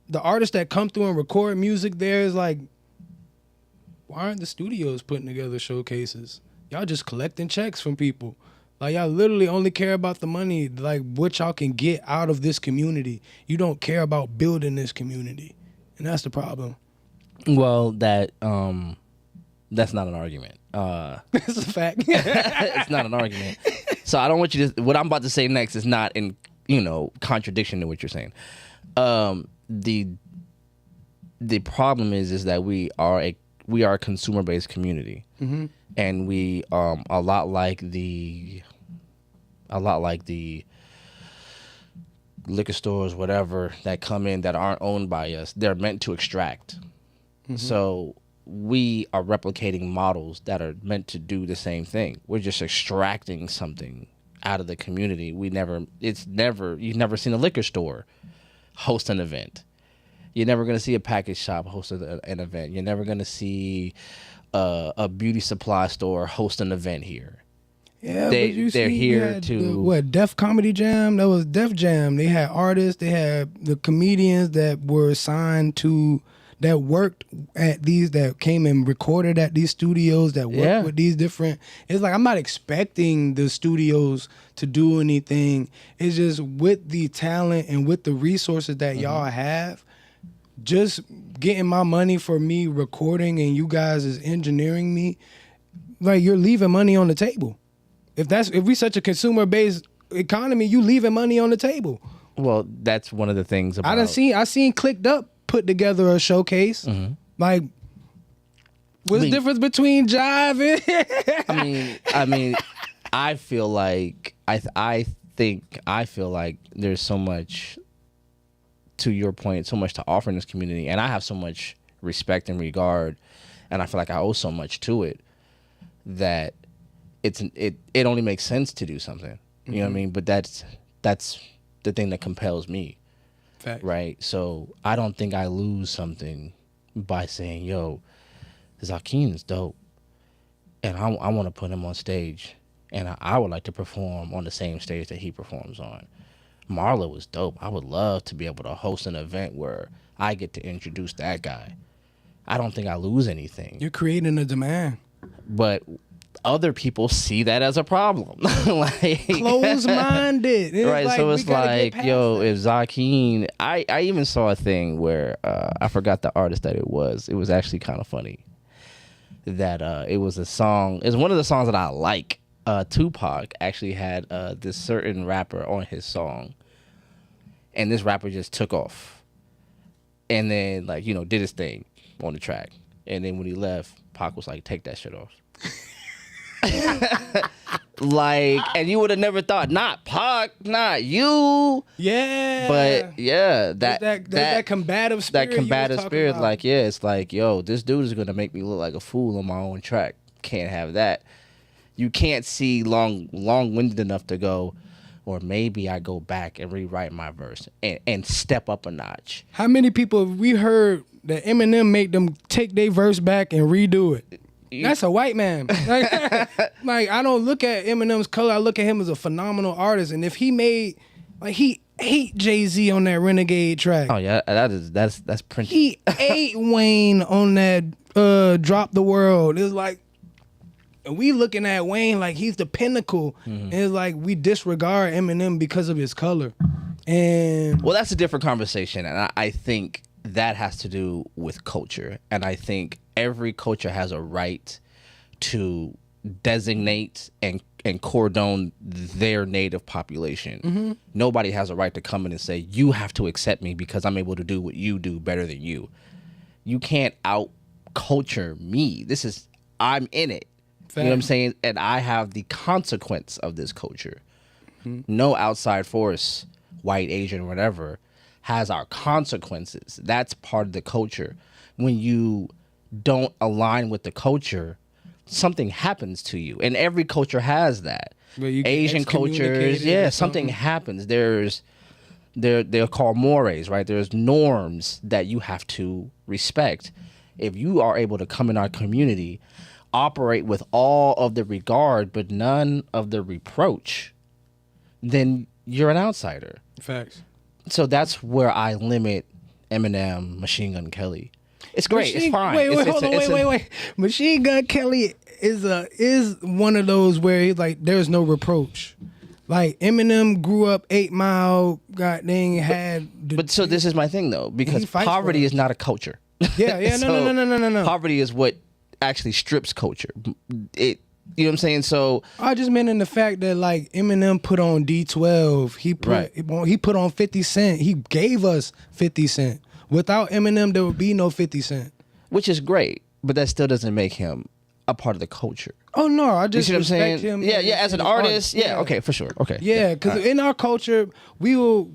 the artists that come through and record music there. Is like, why aren't the studios putting together showcases? Y'all just collecting checks from people. Like, y'all literally only care about the money, like what y'all can get out of this community. You don't care about building this community. And that's the problem. Well, that's not an argument. It's a fact. It's not an argument. So I don't want you to, what I'm about to say next is not in, contradiction to what you're saying. The problem is that we are a consumer-based community. Mm-hmm. And we a lot like the liquor stores, whatever, that come in that aren't owned by us. They're meant to extract. Mm-hmm. So we are replicating models that are meant to do the same thing. We're just extracting something out of the community. You've never seen a liquor store host an event. You're never going to see a package shop host an event. You're never going to see a beauty supply store host an event here. Yeah, they're here to Def Comedy Jam. That was Def Jam. They had artists. They had the comedians that were signed to that worked at these, that came and recorded at these studios, that worked with these different. It's like I'm not expecting the studios to do anything. It's just with the talent and with the resources that y'all have, just getting my money for me recording and you guys is engineering me. Like, you're leaving money on the table. If we such a consumer based economy, you leaving money on the table. Well, that's one of the things about. I seen Cliqu'd put together a showcase. Like, what's the difference between Jive and? I mean, I feel like I feel like there's so much. To your point, so much to offer in this community, and I have so much respect and regard, and I feel like I owe so much to it that it only makes sense to do something. You know what I mean? But that's the thing that compels me. Fact. Right? So I don't think I lose something by saying, yo, ZKN is dope, and I want to put him on stage, and I would like to perform on the same stage that he performs on. Marla was dope. I would love to be able to host an event where I get to introduce that guy. I don't think I lose anything. You're creating a demand. But other people see that as a problem. Like, closed-minded. Right, so it's like, yo, if ZKN... I even saw a thing where, I forgot the artist that it was. It was actually kind of funny. That it was a song... It's one of the songs that I like. Tupac actually had this certain rapper on his song, and this rapper just took off, and then did his thing on the track, and then when he left, Pac was like, "Take that shit off." And you would have never thought, not Pac, not you. Yeah. But yeah, that combative spirit. That combative spirit, it's like, yo, this dude is gonna make me look like a fool on my own track. Can't have that. You can't see long-winded enough to go, or maybe I go back and rewrite my verse and step up a notch. How many people have we heard that Eminem make them take their verse back and redo it? That's a white man. Like, I don't look at Eminem's color. I look at him as a phenomenal artist. And if he made, he ate Jay-Z on that Renegade track. Oh yeah, that's printed. He ate Wayne on that Drop the World. It was like, and we looking at Wayne like he's the pinnacle. And it's like we disregard Eminem because of his color. And well, that's a different conversation. And I think that has to do with culture. And I think every culture has a right to designate and cordon their native population. Nobody has a right to come in and say, you have to accept me because I'm able to do what you do better than you. You can't out culture me. I'm in it. You know what I'm saying? And I have the consequence of this culture. No outside force, white, Asian, whatever, has our consequences. That's part of the culture. When you don't align with the culture, something happens to you. And every culture has that. Asian cultures, something happens. They're called mores, right? There's norms that you have to respect. If you are able to come in our community, operate with all of the regard but none of the reproach, then you're an outsider. Facts. So that's where I limit Eminem, Machine Gun Kelly. It's great. It's fine. Wait. Machine Gun Kelly is one of those where he's like, there's no reproach. Like, Eminem grew up 8 Mile, But so this is my thing though, because poverty is not a culture. Yeah, So no. Poverty is what actually strips culture. You know what I'm saying? So I just meant in the fact that like Eminem put on D12, he put on 50 Cent. He gave us 50 Cent. Without Eminem, there would be no 50 Cent. Which is great, but that still doesn't make him a part of the culture. Oh no, I just respect him. Yeah, as an artist, yeah, okay, for sure. Okay. Yeah, because in our culture, we'll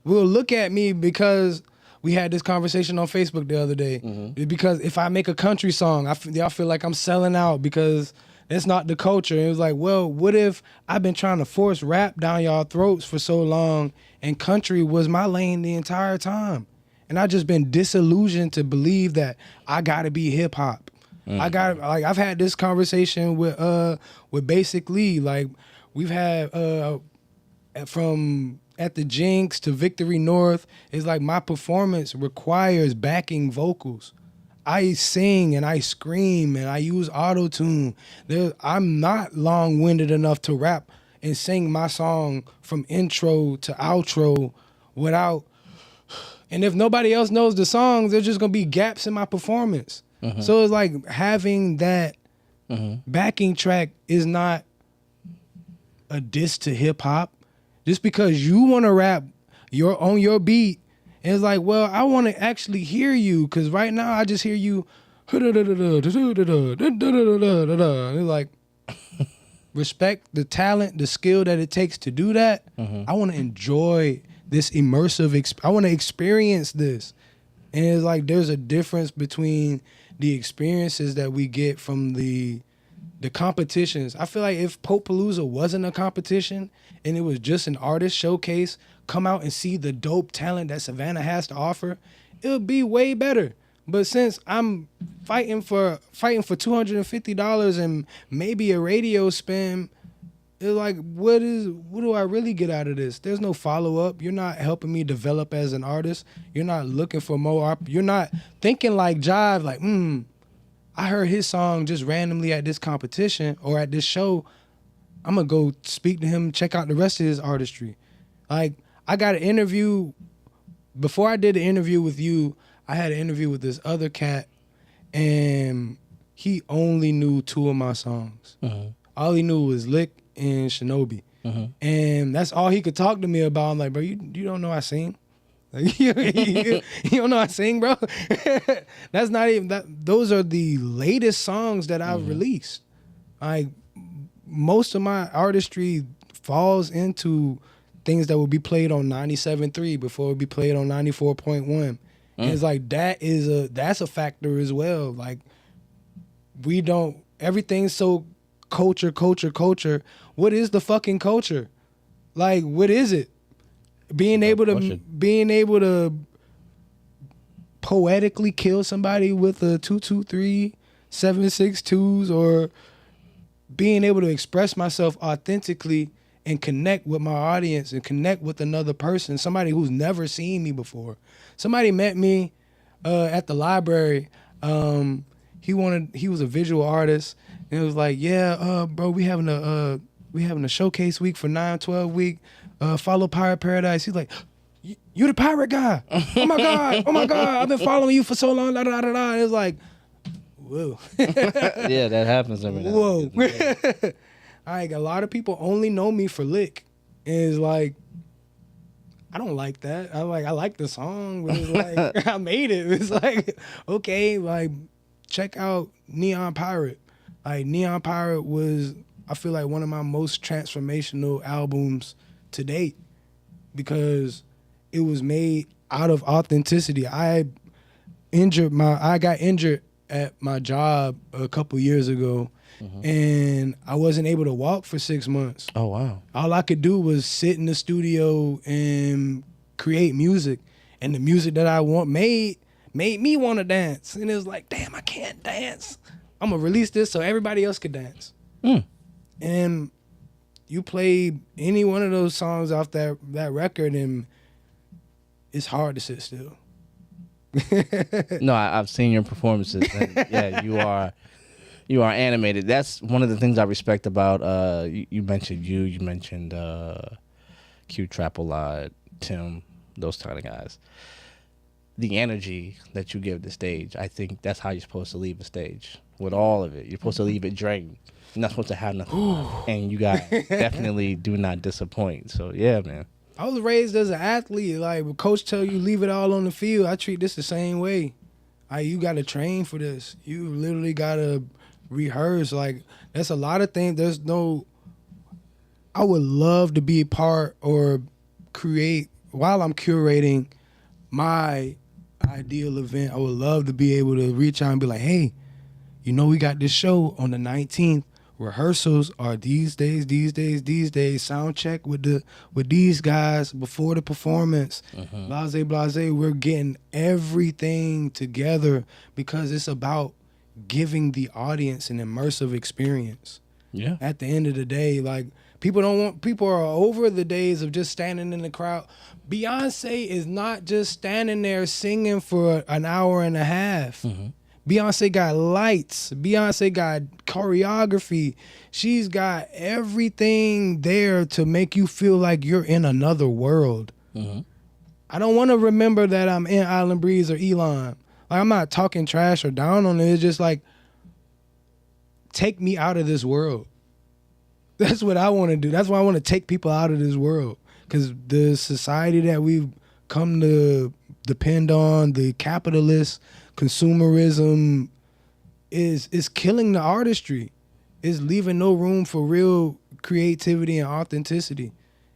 look at me because we had this conversation on Facebook the other day. Because if I make a country song, y'all feel like I'm selling out because that's not the culture. It was like, well, what if I've been trying to force rap down y'all throats for so long and country was my lane the entire time? And I just been disillusioned to believe that I gotta be hip hop. I've had this conversation with basically like we've had from at the Jinx to Victory North, it's like my performance requires backing vocals. I sing and I scream and I use auto-tune. I'm not long-winded enough to rap and sing my song from intro to outro without... And if nobody else knows the songs, there's just going to be gaps in my performance. So it's like having that backing track is not a diss to hip-hop. Just because you want to rap on your beat, it's like, well, I want to actually hear you, because right now I just hear you. It's like, respect the talent, the skill that it takes to do that. I want to enjoy this immersive. I want to experience this, and it's like there's a difference between the experiences that we get from the competitions. I feel like if Popalooza wasn't a competition and it was just an artist showcase, come out and see the dope talent that Savannah has to offer, it would be way better. But since I'm fighting for $250 and maybe a radio spin, it's like, what do I really get out of this? There's no follow-up. You're not helping me develop as an artist. You're not looking for more. You're not thinking like Jive, like, I heard his song just randomly at this competition or at this show. I'm going to go speak to him, check out the rest of his artistry. Like, I got an interview. Before I did the interview with you, I had an interview with this other cat, and he only knew 2 of my songs. All he knew was Lick and Shinobi. And that's all he could talk to me about. I'm like, bro, you don't know I sing? Like, you don't know I sing, bro? That's not even that. Those are the latest songs that I've released. Like, most of my artistry falls into things that will be played on 97.3 before it would be played on 94.1. And it's like that's a factor as well. Like, everything's so culture. What is the fucking culture? Like, what is it? Being able to poetically kill somebody with a 223 7.62s, or being able to express myself authentically and connect with my audience and connect with another person, somebody who's never seen me before. Somebody met me at the library. He was a visual artist, and it was like, yeah, bro, we having a showcase week for 9/12 week. Follow Pirate Paradise. He's like, you the pirate guy. Oh my God. I've been following you for so long. Da, da, da, da. And it's like, whoa. Yeah, that happens every now and then. Whoa. Like, a lot of people only know me for Lick. And it's like, I don't like that. I like the song, but it's like, I made it. It's like, okay, like, check out Neon Pirate. Like, Neon Pirate was, I feel like, one of my most transformational albums to date, because it was made out of authenticity. I got injured at my job a couple years ago, and I wasn't able to walk for 6 months. Oh, wow. All I could do was sit in the studio and create music, and the music that I made me want to dance. And it was like, damn, I can't dance. I'm gonna release this so everybody else could dance. And you play any one of those songs off that record, and it's hard to sit still. No, I've seen your performances. And yeah, you are animated. That's one of the things I respect about. You mentioned you mentioned Queu'd, Trap a lot, Tim, those kind of guys. The energy that you give the stage, I think that's how you're supposed to leave a stage with all of it. You're supposed to leave it drained. You're not supposed to have nothing. And you guys definitely do not disappoint. So, yeah, man. I was raised as an athlete. Like, when coach tell you leave it all on the field, I treat this the same way. Like, you got to train for this. You literally got to rehearse. Like, that's a lot of things. I would love to be a part or create, while I'm curating my ideal event, I would love to be able to reach out and be like, hey, we got this show on the 19th. Rehearsals are these days. Sound check with these guys before the performance. Blase. We're getting everything together because it's about giving the audience an immersive experience. Yeah. At the end of the day, like, People are over the days of just standing in the crowd. Beyonce is not just standing there singing for an hour and a half. Mm-hmm. Beyonce got lights. Beyonce got choreography. She's got everything there to make you feel like you're in another world. Mm-hmm. I don't want to remember that I'm in Island Breeze or Elon. Like, I'm not talking trash or down on it. It's just like, take me out of this world. That's what I want to do. That's why I want to take people out of this world. Because the society that we've come to depend on, the capitalist consumerism, is killing the artistry. It's leaving no room for real creativity and authenticity.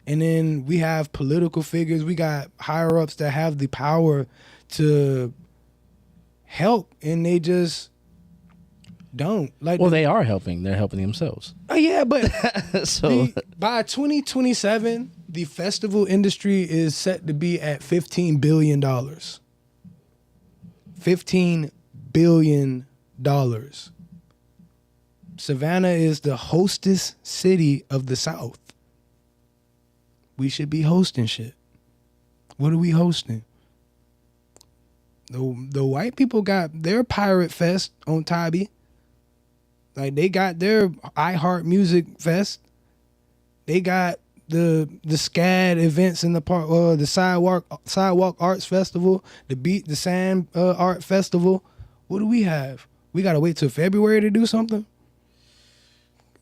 And then we have political figures. We got higher ups that have the power to help, and they just don't. Like, Well, they are helping. They're helping themselves. oh yeah, but So by 2027, the festival industry is set to be at $15 billion. $15 billion. Savannah is the hostess city of the South. We should be hosting shit. What are we hosting? The white people got their Pirate Fest on Tybee. Like, they got their iHeart Music Fest. They got the SCAD events in the park, the Sidewalk Arts Festival, the Sand Art Festival. What do we have? We gotta wait till February to do something.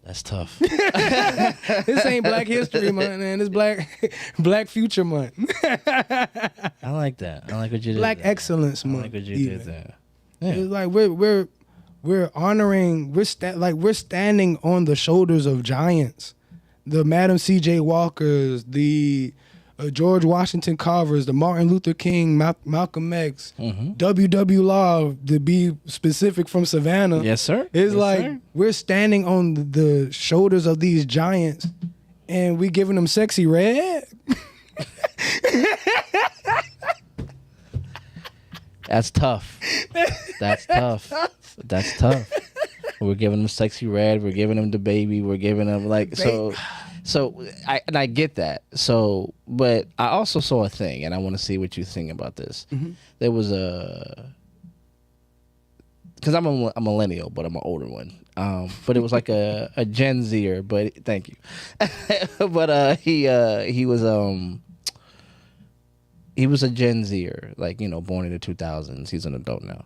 that's tough. This ain't Black History Month, man. It's Black Future Month. I like that. I like what you did. Black there. Excellence I Month. like what you even. did there. Yeah. It's like we're honoring. We're standing on the shoulders of giants. The Madam C.J. Walkers, the George Washington Carvers, the Martin Luther King, Malcolm X, W.W. Law, to be specific, from Savannah. Yes, sir. It's Yes, like, sir. we're standing on the shoulders of these giants, and we giving them sexy red. That's tough. That's tough. That's tough. We're giving them sexy red. We're giving them the baby. We're giving them I get that. So, but I also saw a thing, and I want to see what you think about this. Mm-hmm. There There was because I'm a millennial, but I'm an older one. But it was like a Gen Zer. But thank you. But he was a Gen Zer, like, born in the 2000s. He's an adult now,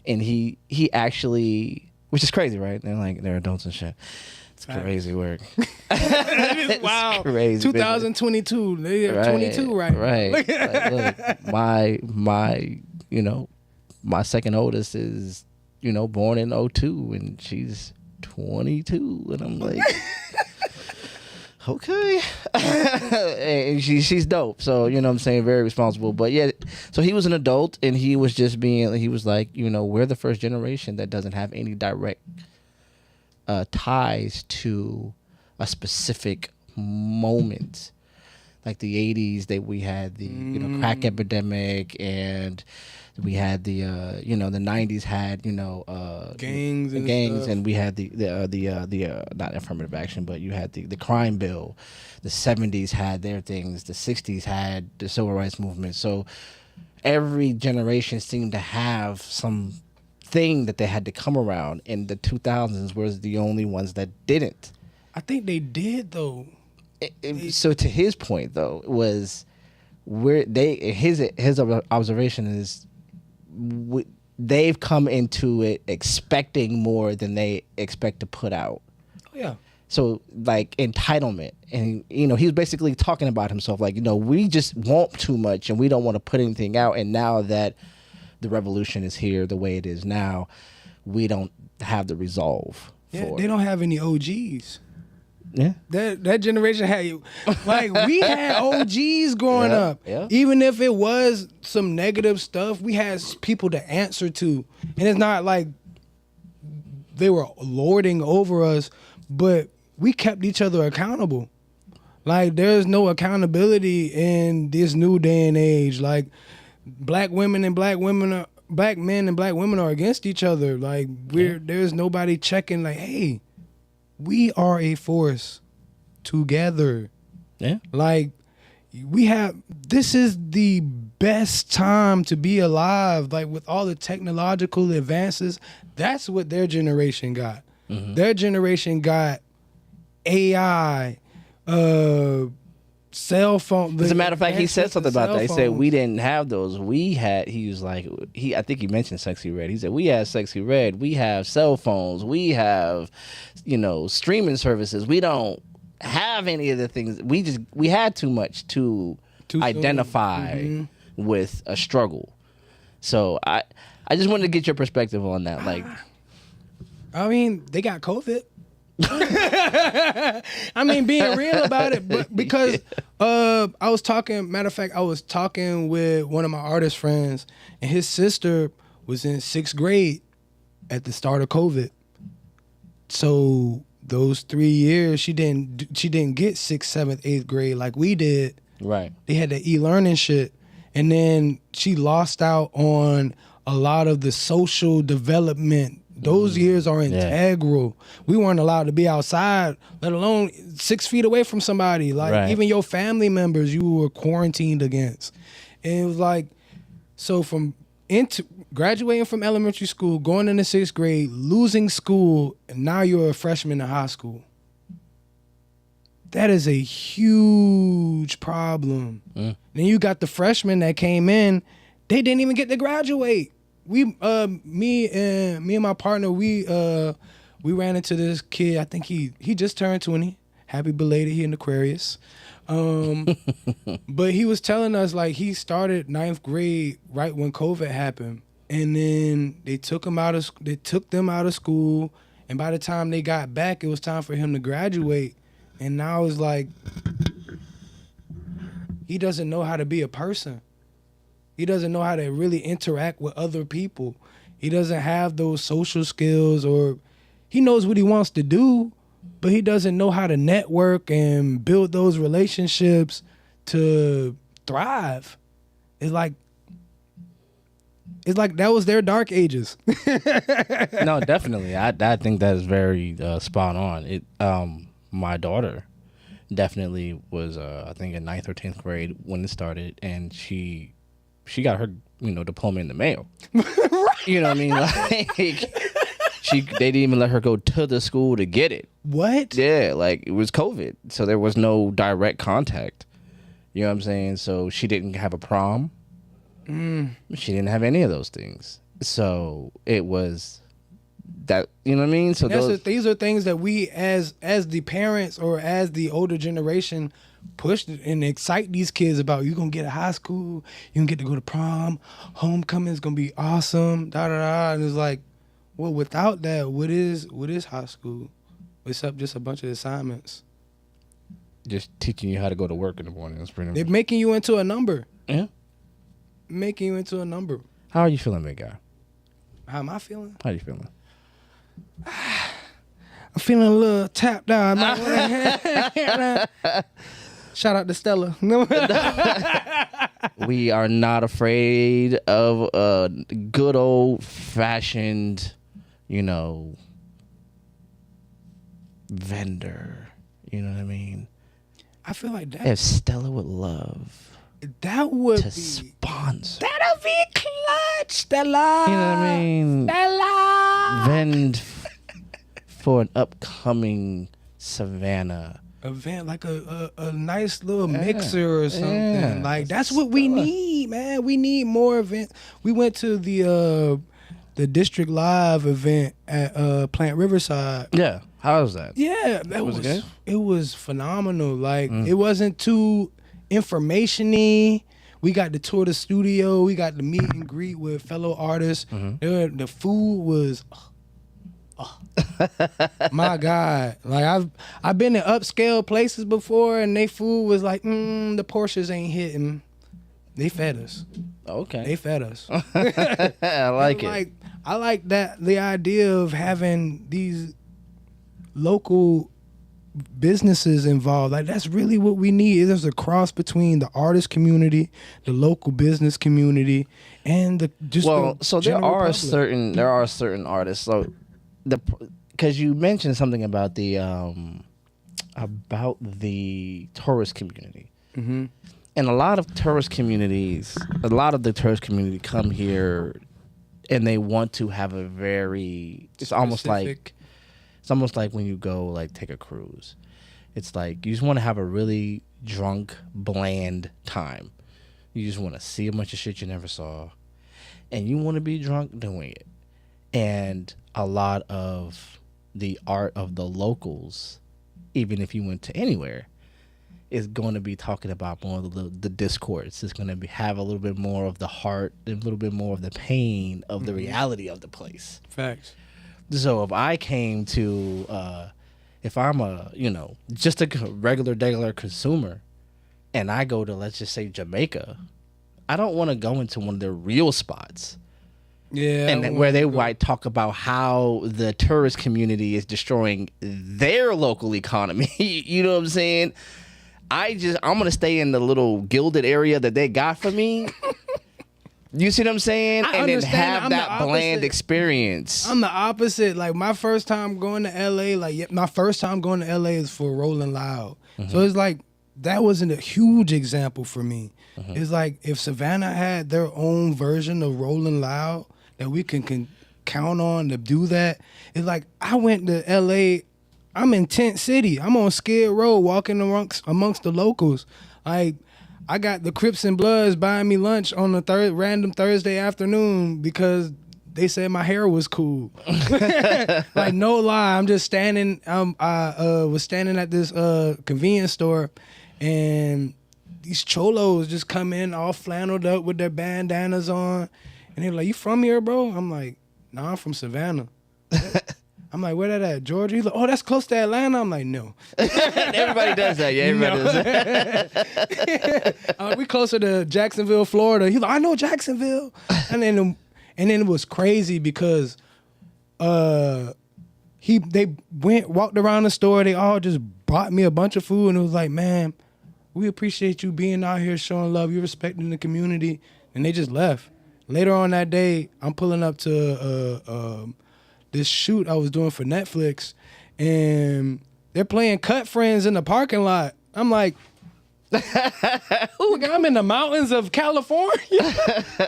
and he actually, which is crazy, right? They're adults and shit. It's crazy work. It is wild. Crazy. 2022. They're Right, 22 right now. Right. Like, look, my second oldest is, born in 02, and she's 22, and I'm like, okay. And she's dope. So, you know what I'm saying? Very responsible. But yeah, so he was an adult, and he was like, we're the first generation that doesn't have any direct ties to a specific moment. Like the 80s, we had the crack epidemic, and we had the the 90s had Gangs and stuff. and we had the not affirmative action, but you had the crime bill. The 70s had their things. The 60s had the civil rights movement. So every generation seemed to have some thing that they had to come around, and the 2000s was the only ones that didn't. I think they did, though. So to his point, though, was his observation is they've come into it expecting more than they expect to put out. Oh, yeah. So, like, entitlement, and he was basically talking about himself, like, we just want too much and we don't want to put anything out, and now that the revolution is here the way it is now, we don't have the resolve for They it. don't have any OGs. Yeah. That generation had, like, we had OGs growing up. Yeah. Even if it was some negative stuff, we had people to answer to. And it's not like they were lording over us, but we kept each other accountable. Like, there's no accountability in this new day and age. Like, black men and black women are against each other. Like, there's nobody checking, like, hey, we are a force together. Yeah. Like, this is the best time to be alive. Like, with all the technological advances, that's what their generation got. Mm-hmm. Their generation got AI, cell phone. As a matter of fact, he said something about that. He said phones. we didn't have those. He was like, I think he mentioned Sexy Red. He said we have Sexy Red. We have cell phones. We have, streaming services. We don't have any of the things. We had too much to identify with a struggle. So I just wanted to get your perspective on that. Like, I mean, they got COVID. I mean, being real about it, but because I was talking with one of my artist friends, and his sister was in 6th grade at the start of COVID. So those 3 years, she didn't get 6th, 7th, 8th grade like we did. right. They had the e-learning shit, and then she lost out on a lot of the social development. Those years are integral. We weren't allowed to be outside, let alone 6 feet away from somebody. Like, even your family members, you were quarantined against. And it was like, so from graduating from elementary school, going into 6th grade, losing school, and now you're a freshman in high school. That is a huge problem. Then you got the freshmen that came in, they didn't even get to graduate. Me and my partner, we ran into this kid. I think he just turned 20. Happy belated. He in Aquarius. But he was telling us, like, he started 9th grade right when COVID happened, and then they took them out of school, and by the time they got back, it was time for him to graduate. And now it's like, he doesn't know how to be a person. He doesn't know how to really interact with other people. He doesn't have those social skills, or he knows what he wants to do, but he doesn't know how to network and build those relationships to thrive. It's like that was their dark ages. No, definitely. I think that is very spot on. My daughter definitely was, I think, in 9th or 10th grade when it started, and she got her, diploma in the mail. Right. You know what I mean? Like, they didn't even let her go to the school to get it. What? Yeah, like, it was COVID, so there was no direct contact. You know what I'm saying? So she didn't have a prom. She didn't have any of those things. So it was that, you know what I mean? So these are things that we as the parents or as the older generation push and excite these kids about. You're gonna get to high school, you can get to go to prom, homecoming's gonna be awesome, and it's like, well, without that, what is high school except just a bunch of assignments? Just teaching you how to go to work in the morning. That's pretty much. They're making you into a number. Yeah. Making you into a number. How are you feeling, big guy? How am I feeling? How are you feeling? I'm feeling a little tapped out. Shout out to Stella. We are not afraid of a good old fashioned, vendor. You know what I mean? I feel like that. If Stella would love that would to be sponsor. That'll be clutch, Stella. You know what I mean? Stella. Vend for an upcoming Savannah event, like a nice little mixer or something. Yeah. Like, that's what we need, man. We need more events. We went to the District Live event at Plant Riverside. Yeah. How was that? Yeah, that Was it good? It was phenomenal. Like, it wasn't too information-y. We got to tour the studio. We got to meet and greet with fellow artists. The food was, my God. Like, I've been in upscale places before, and they food was like, the Porsches ain't hitting. They fed us. Okay. They fed us. I like it. I like that, the idea of having these local businesses involved. Like, that's really what we need. There's a cross between the artist community, the local business community, and there are certain artists. So because you mentioned something about the about the tourist community. Mm-hmm. And a lot of the tourist community come here and they want to have a very, it's almost like when you go like take a cruise. It's like you just want to have a really drunk, bland time. You just want to see a bunch of shit you never saw. And you want to be drunk doing it. And a lot of the art of the locals, even if you went to anywhere, is going to be talking about more of the discourse. It's going to have a little bit more of the heart, a little bit more of the pain of the reality of the place. Facts. So if I came to, if I'm just a regular consumer, and I go to, let's just say, Jamaica, I don't want to go into one of their real spots. Yeah. And where they might talk about how the tourist community is destroying their local economy. You know what I'm saying? I'm going to stay in the little gilded area that they got for me. You see what I'm saying? And then have that bland experience. I'm the opposite. Like, my first time going to LA, is for Rolling Loud. Mm-hmm. So it's like, that wasn't a huge example for me. Mm-hmm. It's like, if Savannah had their own version of Rolling Loud that we can count on to do that, it's like, I went to LA, I'm in Tent City. I'm on Skid Row walking amongst the locals. Like, I got the Crips and Bloods buying me lunch on a random Thursday afternoon because they said my hair was cool. Like, no lie, I'm just standing. I was standing at this convenience store, and these cholos just come in all flanneled up with their bandanas on, and they're like, "You from here, bro?" I'm like, "Nah, I'm from Savannah." I'm like, "Where that at, Georgia?" He's like, "Oh, that's close to Atlanta." I'm like, "No." Everybody does that. Yeah, everybody does that. We closer to Jacksonville, Florida. He's like, "I know Jacksonville." And then it was crazy because they walked around the store. They all just brought me a bunch of food, and it was like, "Man, we appreciate you being out here showing love. You respecting the community." And they just left. Later on that day, I'm pulling up to this shoot I was doing for Netflix, and they're playing Cut Friends in the parking lot. I'm like, I'm in the mountains of California.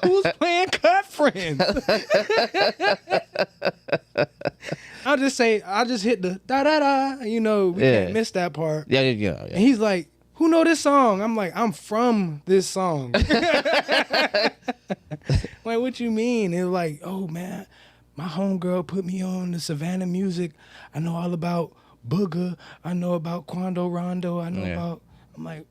Who's playing Cut Friends? I just hit the da-da-da. You know, we can't miss that part. Yeah. And he's like, "Who know this song?" I'm like, "I'm from this song." Like, what you mean? It's like, "Oh, man, my homegirl put me on the Savannah music. I know all about Booger. I know about Quando Rondo. I know about..." I'm like,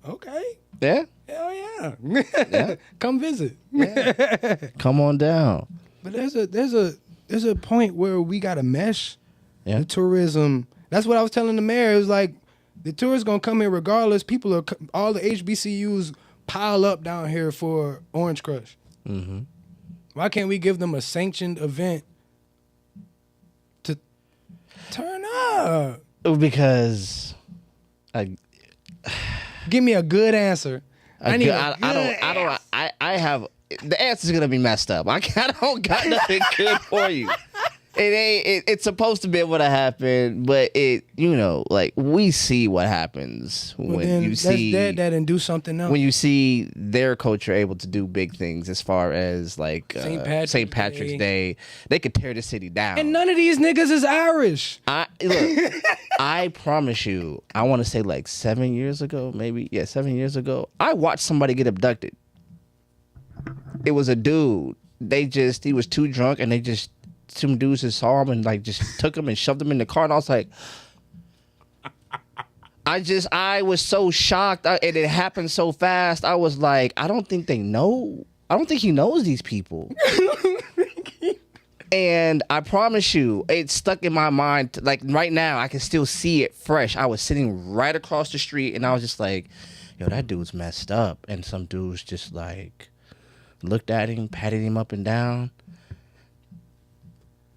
okay. Yeah? Hell yeah. Come visit. Yeah. Come on down. But there's a point where we got to mesh the tourism. That's what I was telling the mayor. It was like, the tourists going to come here regardless. All the HBCUs pile up down here for Orange Crush. Mm-hmm. Why can't we give them a sanctioned event to turn up? Because give me a good answer. I have the answer's gonna be messed up. I don't got nothing good for you. It's supposed to be able to happen, but like, we see what happens when you see that and do something else. When you see their culture able to do big things, as far as like St. Patrick's Day, they could tear the city down. And none of these niggas is Irish. I promise you, I want to say like 7 years ago, maybe 7 years ago, I watched somebody get abducted. It was a dude. He was too drunk, and some dudes just saw him and like just took him and shoved him in the car, and I was like, I was so shocked, and it happened so fast. I was like, I don't think they know. I don't think he knows these people. And I promise you, it stuck in my mind. Like, right now, I can still see it fresh. I was sitting right across the street, and I was just like, yo, that dude's messed up. And some dudes just like looked at him, patted him up and down,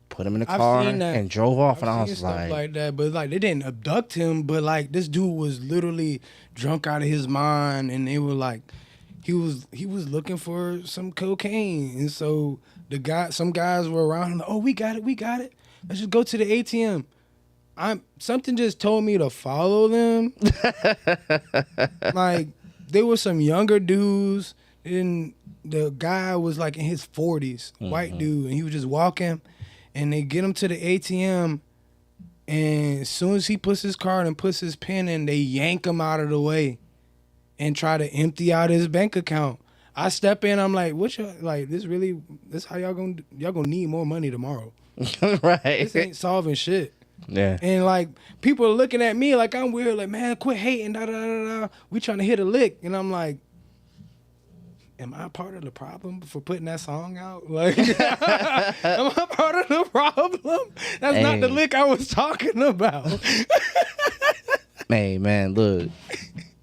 put him in the car, and drove off. And I was like that, but like, they didn't abduct him, but like, this dude was literally drunk out of his mind, and they were like, he was looking for some cocaine, and so some guys were around him. Like, "Oh, we got it. Let's just go to the ATM." something just told me to follow them. Like, there were some younger dudes, and the guy was like in his 40s, white dude, and he was just walking, and they get him to the ATM, and as soon as he puts his card and puts his pin in, they yank him out of the way and try to empty out his bank account. I step in, I'm like, what y'all, like, this how y'all gonna need more money tomorrow. Right. This ain't solving shit. Yeah. And like, people are looking at me like I'm weird, like, man, quit hating, da da da da. We trying to hit a lick. And I'm like, am I part of the problem for putting that song out? Like, am I part of the problem? That's not the lick I was talking about. Hey, man, look,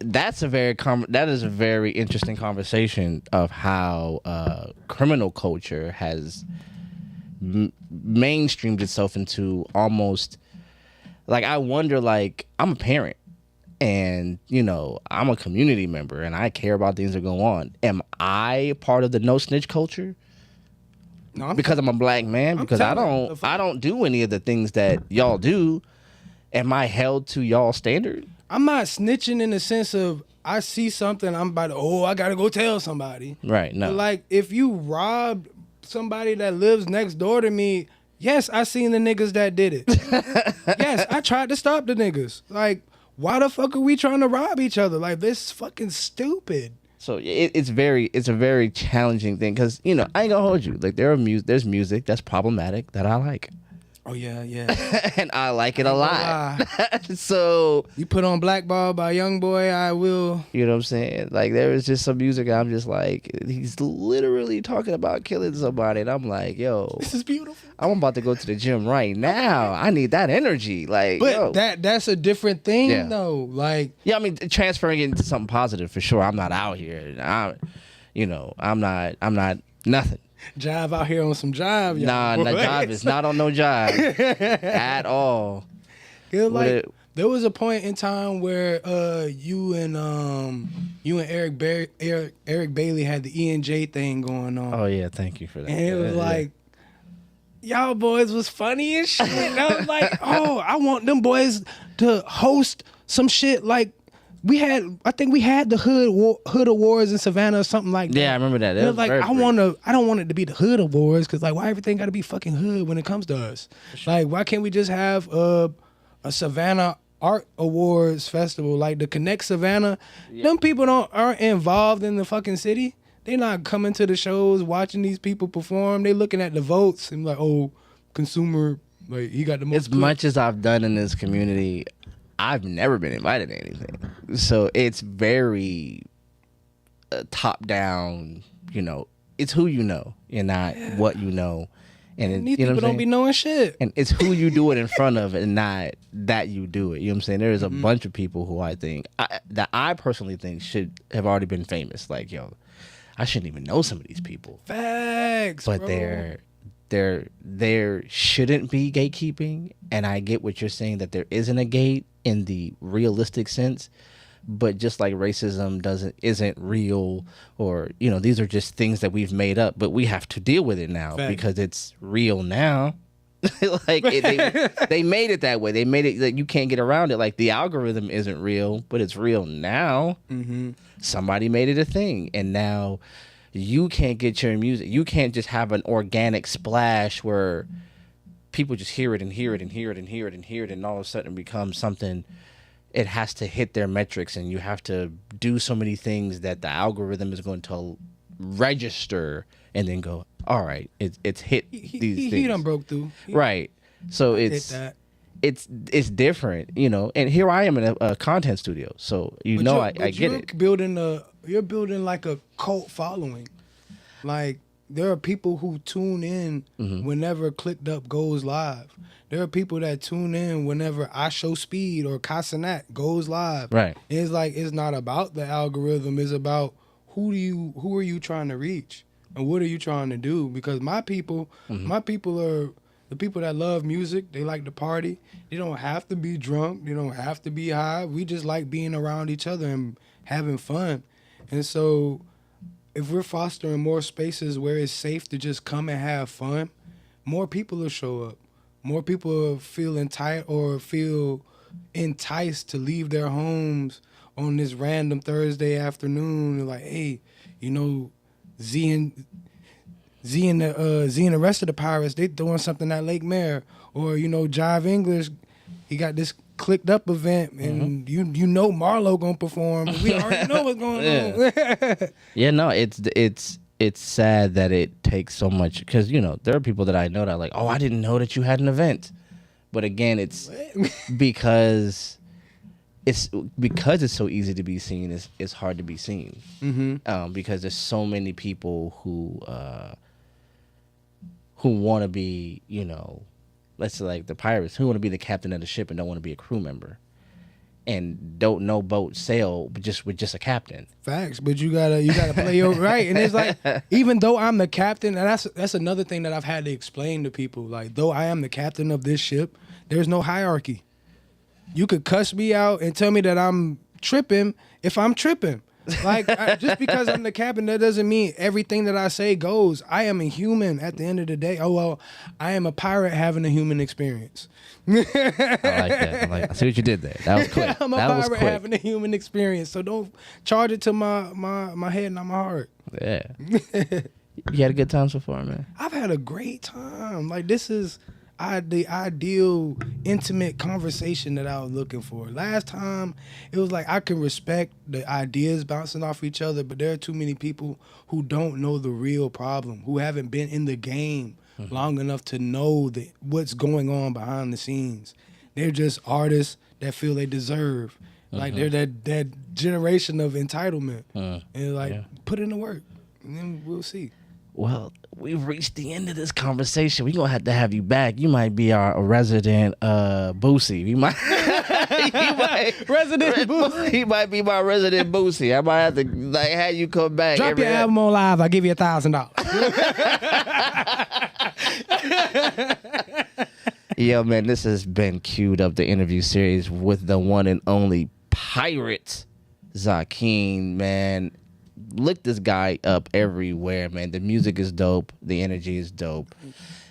that is a very interesting conversation of how criminal culture has mainstreamed itself into almost, like, I wonder, like, I'm a parent. And, you know, I'm a community member and I care about things that go on. Am I part of the no snitch culture? No, because I'm a black man? Because I don't do any of the things that y'all do. Am I held to y'all standard? I'm not snitching in the sense of I see something, I'm about to, I gotta go tell somebody. Right, no. But like, if you robbed somebody that lives next door to me, yes, I seen the niggas that did it. Yes, I tried to stop the niggas. Like, why the fuck are we trying to rob each other? Like, this is fucking stupid. So it's a very challenging thing because, you know, I ain't gonna hold you. Like, there's music that's problematic that I like. Oh, yeah. And I like it a lot. So you put on Blackball by Youngboy, I will. You know what I'm saying? Like, there is just some music I'm just like, he's literally talking about killing somebody. And I'm like, yo. This is beautiful. I'm about to go to the gym right now. I need that energy. Like, but yo. that's a different thing, though. Like, yeah, I mean, transferring it into something positive for sure. I'm not out here. I'm not nothing. Jive out here on some jive. Nah, jive is not on no jive at all. Like, there was a point in time where you and Eric Bailey had the E&J thing going on. Oh yeah, thank you for that. And it was like, y'all boys was funny as shit. And I was like, I want them boys to host some shit like. I think we had the Hood Awards in Savannah or something like that. Yeah, I remember that. It was like, I don't want it to be the Hood Awards because, like, why everything got to be fucking hood when it comes to us? Sure. Like, why can't we just have a Savannah Art Awards festival, like the Connect Savannah? Yeah. Them people aren't involved in the fucking city. They not coming to the shows, watching these people perform. They looking at the votes and like, consumer, like, he got the most. As much as I've done in this community, I've never been invited to anything. So it's very top down, you know, it's who you know and not what you know. And these people don't be knowing shit. And it's who you do it in front of and not that you do it. You know what I'm saying? There's a bunch of people who I think, that I personally think should have already been famous. Like, yo, I shouldn't even know some of these people. Facts, but bro. there shouldn't be gatekeeping. And I get what you're saying, that there isn't a gate in the realistic sense, but just like racism isn't real, or, you know, these are just things that we've made up, but we have to deal with it now. Fact. Because it's real now. Like, they made it that way. They made it that you can't get around it. Like, the algorithm isn't real, but it's real now. Mm-hmm. Somebody made it a thing, and now you can't get your music. You can't just have an organic splash where people just hear it and hear it and hear it and hear it and hear it, and all of a sudden it becomes something. It has to hit their metrics, and you have to do so many things that the algorithm is going to register and then go, all right, it's hit these things. He done broke through. Right. So it's different, you know. And here I am in a content studio, so I get it. You're building like a cult following. Like, there are people who tune in whenever Cliqu'd goes live. There are people that tune in whenever I Show Speed or Casanat goes live. Right. It's like, it's not about the algorithm. It's about who are you trying to reach and what are you trying to do? Because my people are the people that love music. They like to party. They don't have to be drunk. They don't have to be high. We just like being around each other and having fun. And so, if we're fostering more spaces where it's safe to just come and have fun, more people will show up. more people feel enticed to leave their homes on this random Thursday afternoon. They're like, hey, you know, Z and the rest of the Pirates, they doing something at Lake Mare. Or, you know, Jive English, he got this Clicked Up event, and you know Marlo gonna perform. We already know what's going on. Yeah, no, it's sad that it takes so much, because, you know, there are people that I know that are like, oh, I didn't know that you had an event. But again, it's because it's so easy to be seen. It's hard to be seen. Because there's so many people who want to be, you know, let's say like the Pirates, who want to be the captain of the ship and don't want to be a crew member, and don't know boat sail, but with just a captain. Facts, but you gotta play your right. And it's like, even though I'm the captain, and that's another thing that I've had to explain to people. Like, though I am the captain of this ship, there's no hierarchy. You could cuss me out and tell me that I'm tripping if I'm tripping. Like, just because I'm the captain, that doesn't mean everything that I say goes. I am a human at the end of the day. Oh, well, I am a pirate having a human experience. I like that. I see what you did there. That was quick. I'm a pirate having a human experience. So don't charge it to my head, not my heart. Yeah. You had a good time so far, man? I've had a great time. Like, this is the ideal intimate conversation that I was looking for. Last time, it was like I can respect the ideas bouncing off each other, but there are too many people who don't know the real problem, who haven't been in the game long enough to know what's going on behind the scenes. They're just artists that feel they deserve. Like, they're that generation of entitlement. And like, put in the work, and then we'll see. Well, we've reached the end of this conversation. We're going to have you back. You might be our resident Boosie. He might be my resident Boosie. I might have to have you come back. Drop your album on live. I'll give you $1,000. Yo, man, this has been Queued Up, the interview series with the one and only Pirate ZKN, man. Look this guy up everywhere, man. The music is dope. The energy is dope.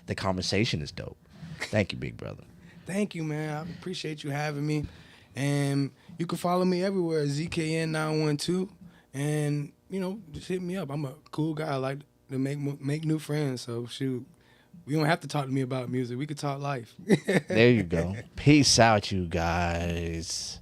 The conversation is dope. Thank you, big brother. Thank you, man. I appreciate you having me. And you can follow me everywhere, ZKN 912. And, you know, just hit me up. I'm a cool guy. I like to make new friends. So, shoot, we don't have to talk to me about music. We could talk life. There you go. Peace out, you guys.